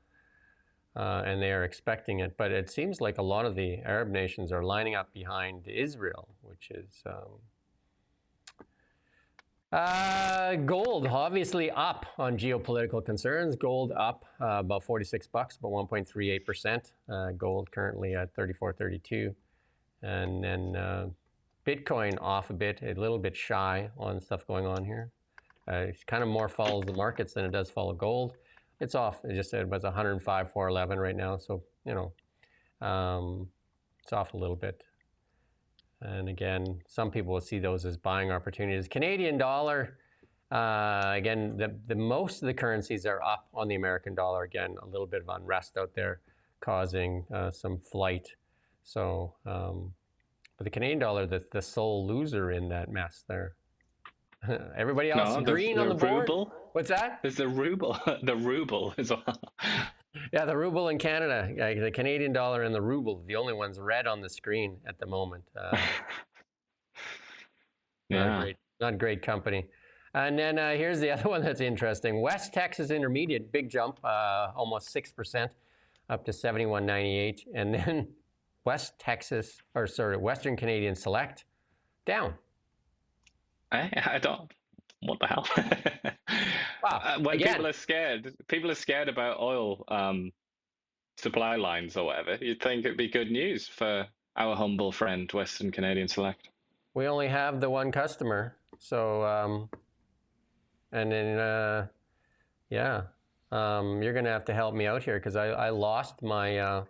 Speaker 1: And they are expecting it. But it seems like a lot of the Arab nations are lining up behind Israel, which is... gold obviously up on geopolitical concerns. Gold up about $46, about 1.38%. Gold currently at 34.32, and then Bitcoin off a bit, a little bit shy on stuff going on here. It kind of more follows the markets than it does follow gold. It's off. It just said it was 105,411 right now, so it's off a little bit. And again, some people will see those as buying opportunities. Canadian dollar, again, the most of the currencies are up on the American dollar. Again, a little bit of unrest out there causing some flight. So, but the Canadian dollar, the sole loser in that mess there. Everybody else green on the board.
Speaker 2: Ruble.
Speaker 1: What's that?
Speaker 2: There's the ruble. The ruble as well.
Speaker 1: Yeah, the ruble in Canada, the Canadian dollar and the ruble, the only ones red on the screen at the moment. Not great company. And then here's the other one that's interesting. West Texas Intermediate, big jump, almost 6%, up to 71.98. And then Western Canadian Select, down.
Speaker 2: I don't. What the hell?
Speaker 1: Wow.
Speaker 2: When people are scared about oil supply lines or whatever, you'd think it'd be good news for our humble friend, Western Canadian Select.
Speaker 1: We only have the one customer, so and then you're gonna have to help me out here because I lost my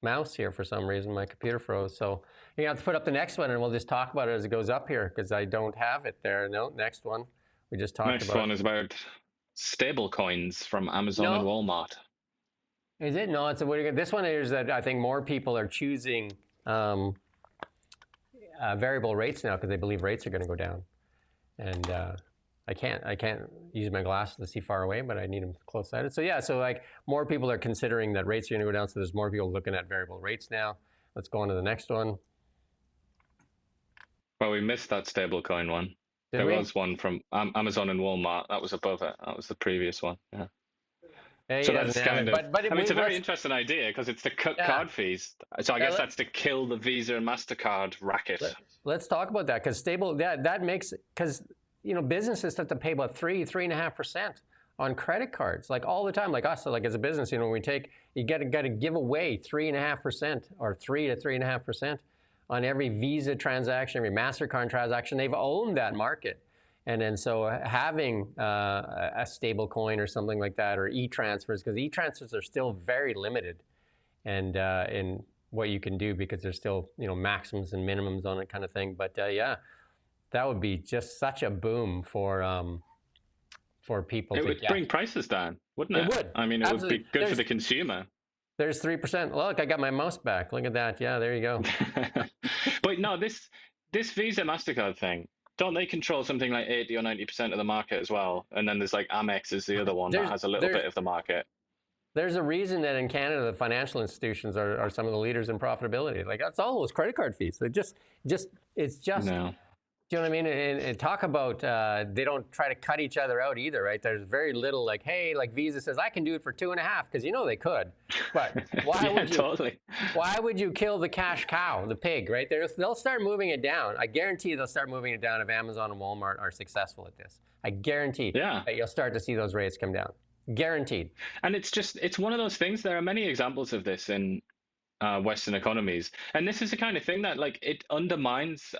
Speaker 1: mouse here for some reason. My computer froze, so you're gonna have to put up the next one, and we'll just talk about it as it goes up here because I don't have it there. No, next one we just talked about.
Speaker 2: Next one is about stable coins from Amazon and Walmart.
Speaker 1: Is it? No, this one is that I think more people are choosing variable rates now because they believe rates are going to go down, and I can't use my glasses to see far away, but I need them close sighted. So yeah, so like more people are considering that rates are going to go down, so there's more people looking at variable rates now. Let's go on to the next one.
Speaker 2: Well, we missed that stablecoin one. There was one from Amazon and Walmart. That was above it. That was the previous one. Yeah. So that's kind of. It's a very interesting idea because it's to cut card fees. So I guess that's to kill the Visa and MasterCard racket.
Speaker 1: Let's talk about that because that makes because businesses have to pay about 3.5% on credit cards like all the time. Like us, so like as a business, we you got to give away 3.5% or 3 to 3.5%. on every Visa transaction, every MasterCard transaction. They've owned that market. And then so having a stable coin or something like that, or e-transfers, because e-transfers are still very limited and in what you can do because there's still, maximums and minimums on it kind of thing. But that would be just such a boom for people.
Speaker 2: It would bring prices down, wouldn't it?
Speaker 1: It would.
Speaker 2: I mean, it would be good for the consumer.
Speaker 1: There's 3%. Look, I got my mouse back. Look at that. Yeah, there you go.
Speaker 2: But no, this Visa MasterCard thing, don't they control something like 80 or 90% of the market as well? And then there's like Amex is the other one that has a little bit of the market.
Speaker 1: There's a reason that in Canada, the financial institutions are some of the leaders in profitability. Like that's all those credit card fees. It's just Do you know what I mean? And talk about they don't try to cut each other out either, right? There's very little like, hey, like Visa says, I can do it for 2.5 because they could, but why would you?
Speaker 2: Totally.
Speaker 1: Why would you kill the cash cow, the pig, right? They'll start moving it down. I guarantee they'll start moving it down if Amazon and Walmart are successful at this. I guarantee that you'll start to see those rates come down. Guaranteed.
Speaker 2: And it's one of those things. There are many examples of this in Western economies, and this is the kind of thing that like it undermines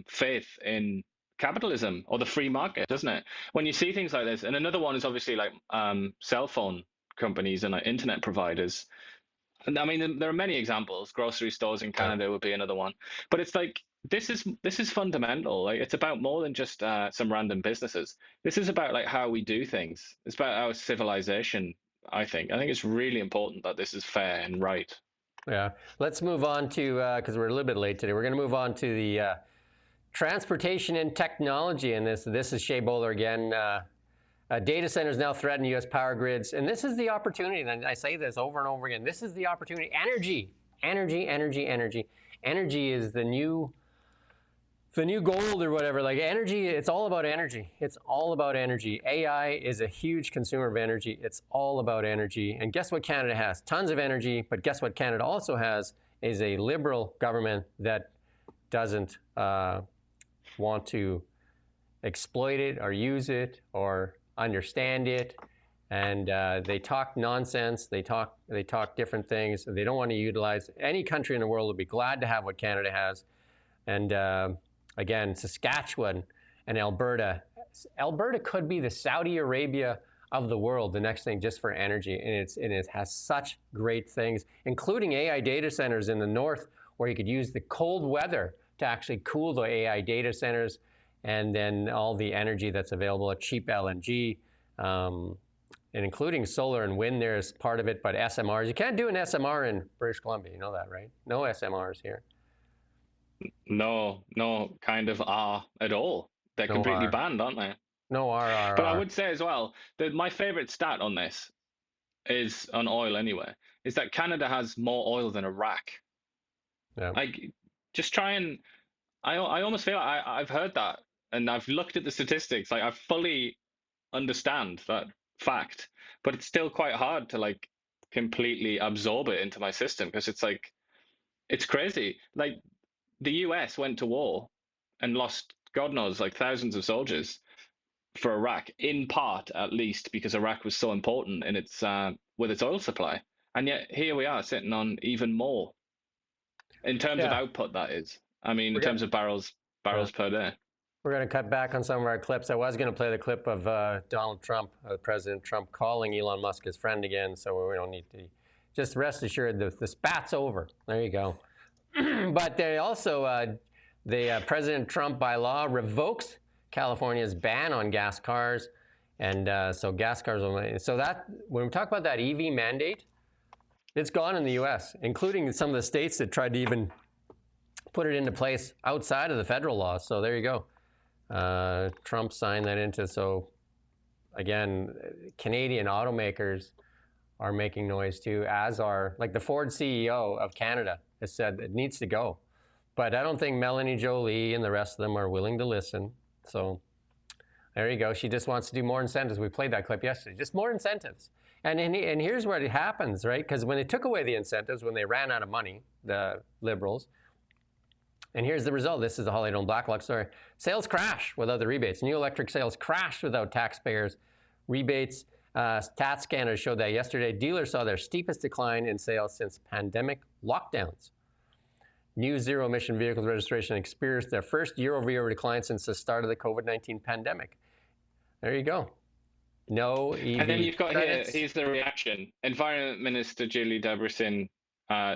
Speaker 2: faith in capitalism or the free market, doesn't it? When you see things like this, and another one is obviously like cell phone companies and like internet providers. And I mean, there are many examples. Grocery stores in Canada would be another one. But it's like this is fundamental. Like it's about more than just some random businesses. This is about like how we do things. It's about our civilization. I think it's really important that this is fair and right.
Speaker 1: Yeah. Let's move on to because we're a little bit late today. We're going to move on to the transportation and technology. And this is Shea Bowler again. Data centers now threaten U.S. power grids, and this is the opportunity. And I say this over and over again. This is the opportunity. Energy is the new gold or whatever. Like energy, it's all about energy. It's all about energy. AI is a huge consumer of energy. It's all about energy. And guess what Canada has? Tons of energy. But guess what Canada also has is a liberal government that doesn't want to exploit it or use it or understand it, and they talk nonsense. They talk different things. They don't want to utilize. Any country in the world would be glad to have what Canada has. And again, Saskatchewan and Alberta could be the Saudi Arabia of the world. The next thing, just for energy, and it has such great things, including AI data centers in the north, where you could use the cold weather to actually cool the AI data centers. And then all the energy that's available at cheap LNG, and including solar and wind there is part of it, but SMRs. You can't do an SMR in British Columbia, you know that, right? No SMRs here.
Speaker 2: No kind of R at all. They're completely banned, aren't they?
Speaker 1: No R.
Speaker 2: But I would say as well that my favorite stat on this is on oil anyway, is that Canada has more oil than Iraq.
Speaker 1: Yeah.
Speaker 2: Like, just try and, I almost feel like I've heard that. And I've looked at the statistics, like I fully understand that fact, but it's still quite hard to like completely absorb it into my system because it's like, it's crazy. Like the US went to war and lost, God knows, like thousands of soldiers for Iraq, in part at least because Iraq was so important in its with its oil supply. And yet here we are sitting on even more in terms of output, that is. I mean, in terms of barrels per day.
Speaker 1: We're going to cut back on some of our clips. I was going to play the clip of Donald Trump, President Trump, calling Elon Musk his friend again, so we don't need to. Just rest assured, the spat so There you go. But they also, President Trump, by law, revokes California's ban on gas cars. And so gas cars, so that, when we talk about that EV mandate, it's gone in the U.S., including some of the states that tried to even put it into place outside of the federal laws. So there you go. Trump signed that into, so again, Canadian automakers are making noise too, as are, like the Ford CEO of Canada has said it needs to go. But I don't think Melanie Jolie and the rest of them are willing to listen. So there you go. She just wants to do more incentives. We played that clip yesterday. Just more incentives. And here's where it happens, right? Because when they took away the incentives, when they ran out of money, the Liberals, and here's the result. This is the Holly Dome Blacklock story. Sales crash without the rebates. New electric sales crashed without taxpayers' rebates. Stats Canada showed that yesterday. Dealers saw their steepest decline in sales since pandemic lockdowns. New zero-emission vehicles registration experienced their first year-over-year decline since the start of the COVID-19 pandemic. There you go. No EV
Speaker 2: And then you've got
Speaker 1: credits.
Speaker 2: here's the reaction. Environment Minister Julie Debresin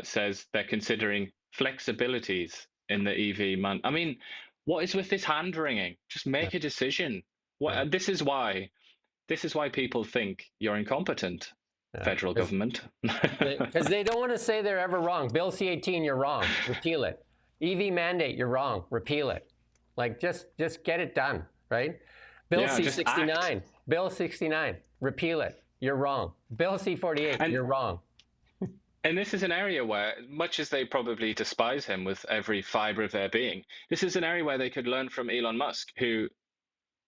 Speaker 2: says they're considering flexibilities in the EV I mean, what is with this hand wringing? Just make a decision. This is why people think you're incompetent, federal government.
Speaker 1: Because they don't want to say they're ever wrong. Bill C-18, you're wrong. Repeal it. EV mandate, you're wrong. Repeal it. Like, just get it done, right? Bill C-69. Bill 69. Repeal it. You're wrong. Bill C-48. You're wrong.
Speaker 2: And this is an area where, much as they probably despise him with every fiber of their being, this is an area where they could learn from Elon Musk, who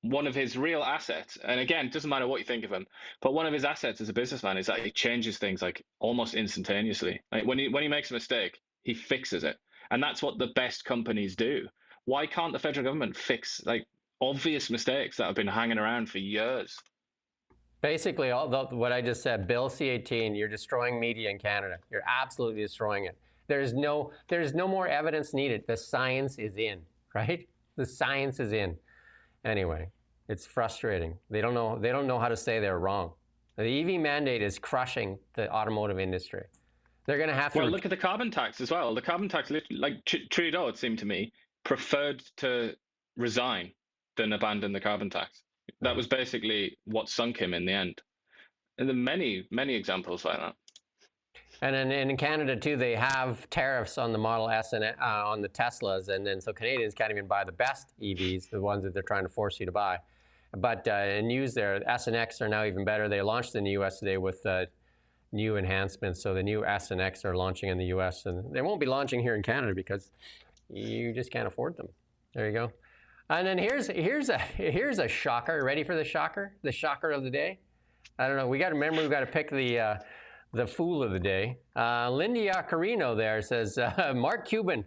Speaker 2: one of his real assets, and again, it doesn't matter what you think of him, but one of his assets as a businessman is that he changes things like almost instantaneously. Like when he makes a mistake, he fixes it. And that's what the best companies do. Why can't the federal government fix like obvious mistakes that have been hanging around for years?
Speaker 1: Basically, what I just said, Bill C-18, you're destroying media in Canada. You're absolutely destroying it. There's no more evidence needed. The science is in, right? The science is in. Anyway, it's frustrating. They don't know how to say they're wrong. The EV mandate is crushing the automotive industry. They're going to have to.
Speaker 2: Well, look at the carbon tax as well. The carbon tax, like Trudeau, it seemed to me, preferred to resign than abandon the carbon tax. That was basically what sunk him in the end. And there are many, many examples like that.
Speaker 1: And then in Canada too, they have tariffs on the Model S and on the Teslas, and then so Canadians can't even buy the best EVs, the ones that they're trying to force you to buy. But in news there, S and X are now even better. They launched in the U.S. today with new enhancements. So the new S and X are launching in the U.S. and they won't be launching here in Canada because you just can't afford them. There you go. And then here's a shocker. Ready for the shocker? The shocker of the day? I don't know. We got to remember. We got to pick the fool of the day. Lindy Iaccarino there says Mark Cuban.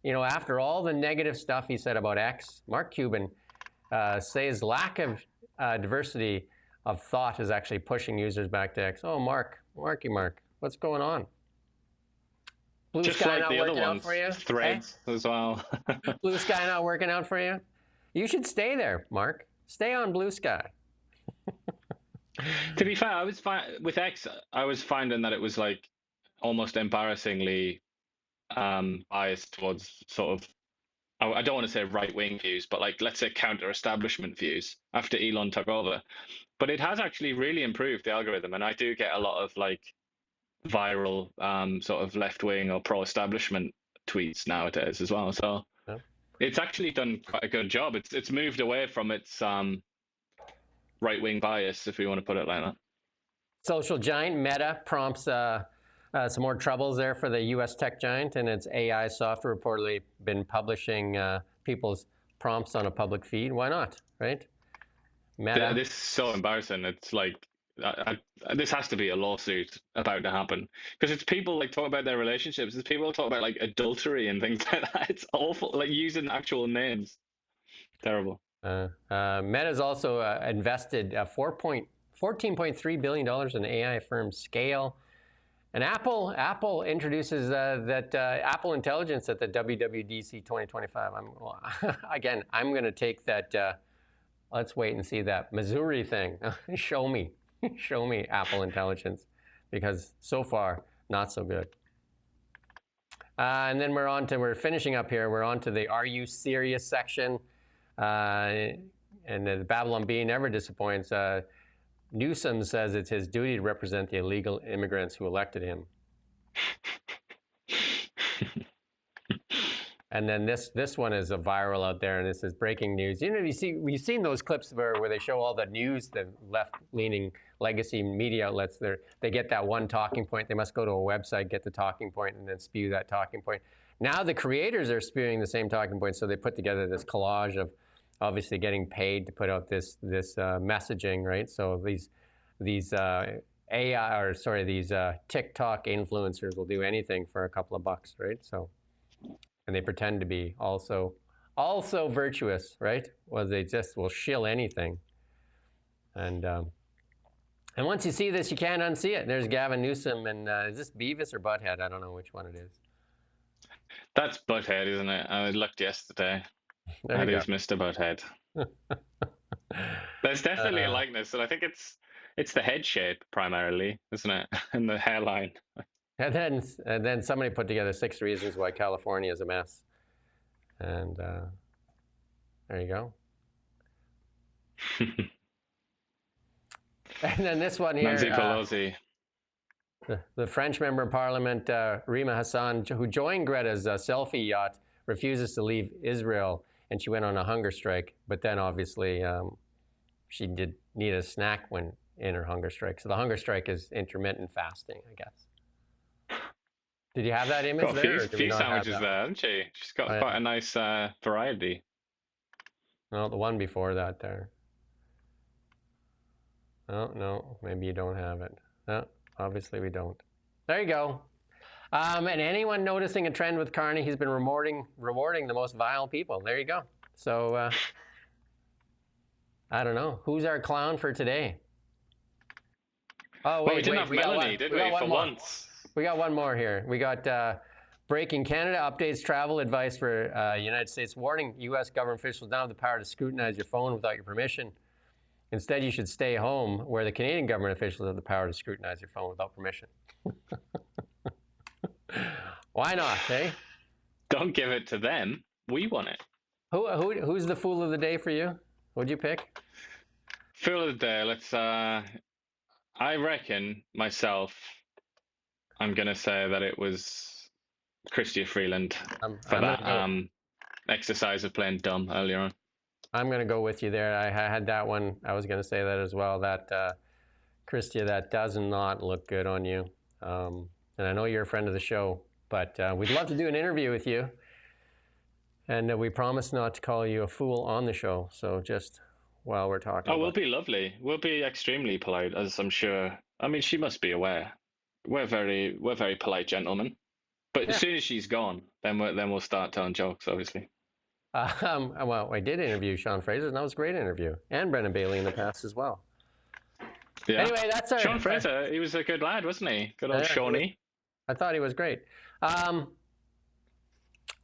Speaker 1: You know, after all the negative stuff he said about X, Mark Cuban says lack of diversity of thought is actually pushing users back to X. Oh, Mark, what's going on? Blue
Speaker 2: Just
Speaker 1: Sky
Speaker 2: like
Speaker 1: not
Speaker 2: the other
Speaker 1: working out
Speaker 2: ones,
Speaker 1: for you?
Speaker 2: Threads as well.
Speaker 1: Blue Sky not working out for you? You should stay there, Mark. Stay on Blue Sky.
Speaker 2: To be fair, I was with X. I was finding that it was like almost embarrassingly biased towards sort of, I don't want to say right-wing views, but like let's say counter-establishment views after Elon took over. But it has actually really improved the algorithm, and I do get a lot of like viral sort of left-wing or pro-establishment tweets nowadays as well. So it's actually done quite a good job. It's moved away from its right-wing bias, if you want to put it like that.
Speaker 1: Social giant Meta prompts some more troubles there for the U.S. tech giant, and its AI software reportedly been publishing people's prompts on a public feed. Why not, right? Meta.
Speaker 2: This is so embarrassing. It's like this has to be a lawsuit about to happen because it's people like talk about their relationships. It's people talk about like adultery and things like that. It's awful. Like using actual names. Terrible.
Speaker 1: Meta's also invested $14.3 billion in AI firm Scale. And Apple introduces that Apple Intelligence at the WWDC 2025. I'm going to take that. Let's wait and see that Missouri thing. Show me Apple Intelligence, because so far not so good. And then we're finishing up here. We're on to the Are You Serious section. And the Babylon Bee never disappoints. Newsom says it's his duty to represent the illegal immigrants who elected him. And then this one is a viral out there, and this is breaking news. You know, we've seen those clips where they show all the news, the left-leaning legacy media outlets. They get that one talking point. They must go to a website, get the talking point, and then spew that talking point. Now the creators are spewing the same talking point, so they put together this collage of obviously getting paid to put out this messaging, right? So these TikTok influencers will do anything for a couple of bucks, right? So, and they pretend to be also virtuous, right? Well, they just will shill anything. And once you see this, you can't unsee it. There's Gavin Newsom, and is this Beavis or Butthead? I don't know which one it is.
Speaker 2: That's Butthead, isn't it? I looked yesterday. That is Mr. Butthead. There's definitely a likeness, and I think it's the head shape primarily, isn't it? And the hairline.
Speaker 1: And then somebody put together 6 reasons why California is a mess. And there you go. And then this one here.
Speaker 2: Nancy Pelosi.
Speaker 1: The French member of parliament, Rima Hassan, who joined Greta's selfie yacht, refuses to leave Israel, and she went on a hunger strike. But then obviously she did need a snack when in her hunger strike. So the hunger strike is intermittent fasting, I guess. Did you have that image
Speaker 2: Got a
Speaker 1: there?
Speaker 2: few sandwiches there, hasn't she? She's got quite a nice variety.
Speaker 1: No, the one before that there. Oh, no, maybe you don't have it. No, obviously we don't. There you go. And anyone noticing a trend with Carney, he's been rewarding the most vile people. There you go. So, I don't know. Who's our clown for today? Oh, wait,
Speaker 2: well, we didn't have Melanie, did we, for once?
Speaker 1: We got one more here. We got breaking Canada updates travel advice for United States, warning U.S. government officials now have the power to scrutinize your phone without your permission. Instead, you should stay home, where the Canadian government officials have the power to scrutinize your phone without permission. Why not, eh?
Speaker 2: Don't give it to them. We want it.
Speaker 1: Who's the fool of the day for you? What'd you pick?
Speaker 2: Fool of the day, let's... I reckon, myself, I'm going to say that it was Chrystia Freeland for that exercise of playing dumb earlier on.
Speaker 1: I'm going to go with you there. I had that one. I was going to say that as well. That, Chrystia, that does not look good on you. And I know you're a friend of the show, but we'd love to do an interview with you. And we promise not to call you a fool on the show. So just while we're talking.
Speaker 2: Oh, we'll be lovely. We'll be extremely polite, as I'm sure. I mean, she must be aware. We're very polite gentlemen. But as soon as she's gone, then we'll start telling jokes, obviously.
Speaker 1: Well, I did interview Sean Fraser, and that was a great interview. And Brendan Bailey in the past as well.
Speaker 2: Yeah.
Speaker 1: Anyway, that's our...
Speaker 2: Sean Fraser, he was a good lad, wasn't he? Good old Shawnee.
Speaker 1: I thought he was great.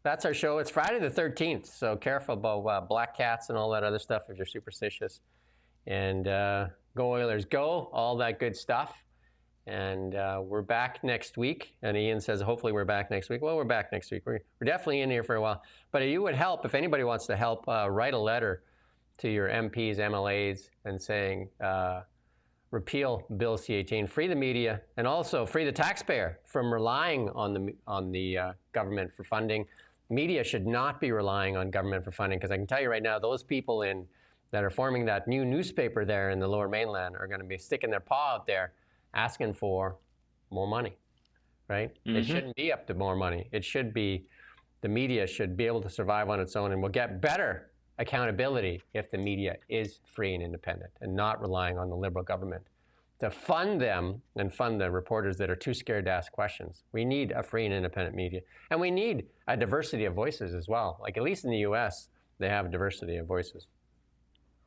Speaker 1: That's our show. It's Friday the 13th, so careful about black cats and all that other stuff if you're superstitious. And go Oilers, go, all that good stuff. And we're back next week. And Ian says, hopefully we're back next week. Well, we're back next week. We're definitely in here for a while. But you would help, if anybody wants to help, write a letter to your MPs, MLAs, and saying, repeal Bill C-18, free the media, and also free the taxpayer from relying on the government for funding. Media should not be relying on government for funding, because I can tell you right now, those people that are forming that new newspaper there in the Lower Mainland are going to be sticking their paw out there asking for more money, right? Mm-hmm. It shouldn't be up to more money. It should be, the media should be able to survive on its own, and we'll get better accountability if the media is free and independent and not relying on the Liberal government to fund them and fund the reporters that are too scared to ask questions. We need a free and independent media. And we need a diversity of voices as well. Like, at least in the US, they have a diversity of voices.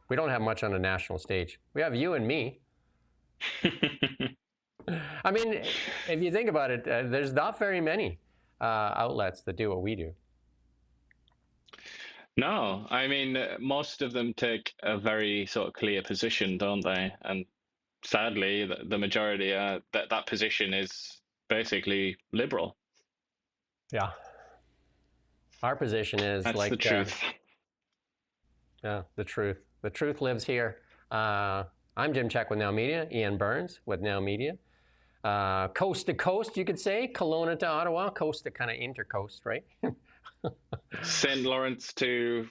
Speaker 1: We don't have much on a national stage. We have you and me. I mean, if you think about it, there's not very many outlets that do what we do.
Speaker 2: No, I mean, most of them take a very sort of clear position, don't they? And sadly, the majority, that position is basically liberal.
Speaker 1: Yeah. Our position is
Speaker 2: That's
Speaker 1: like...
Speaker 2: the truth.
Speaker 1: Yeah, the truth. The truth lives here. I'm Jim Check with Now Media, Ian Burns with Now Media. Coast to coast, you could say, Kelowna to Ottawa, coast to kind of intercoast, right? St.
Speaker 2: Lawrence to,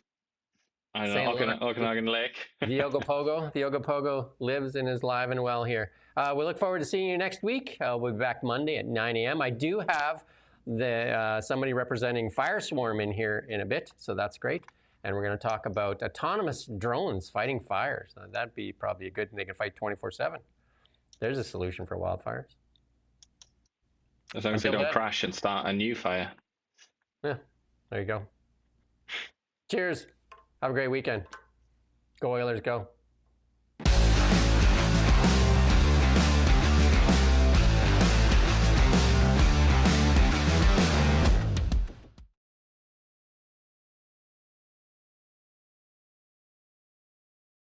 Speaker 2: I don't know, Okanagan Lake.
Speaker 1: The Ogopogo lives and is live and well here. We look forward to seeing you next week. We'll be back Monday at 9 a.m. I do have somebody representing Fireswarm in here in a bit, so that's great. And we're going to talk about autonomous drones fighting fires. That'd be probably a good thing. They can fight 24/7. There's a solution for wildfires.
Speaker 2: As long as they don't crash and start a new fire.
Speaker 1: Yeah, there you go. Cheers. Have a great weekend. Go Oilers, go.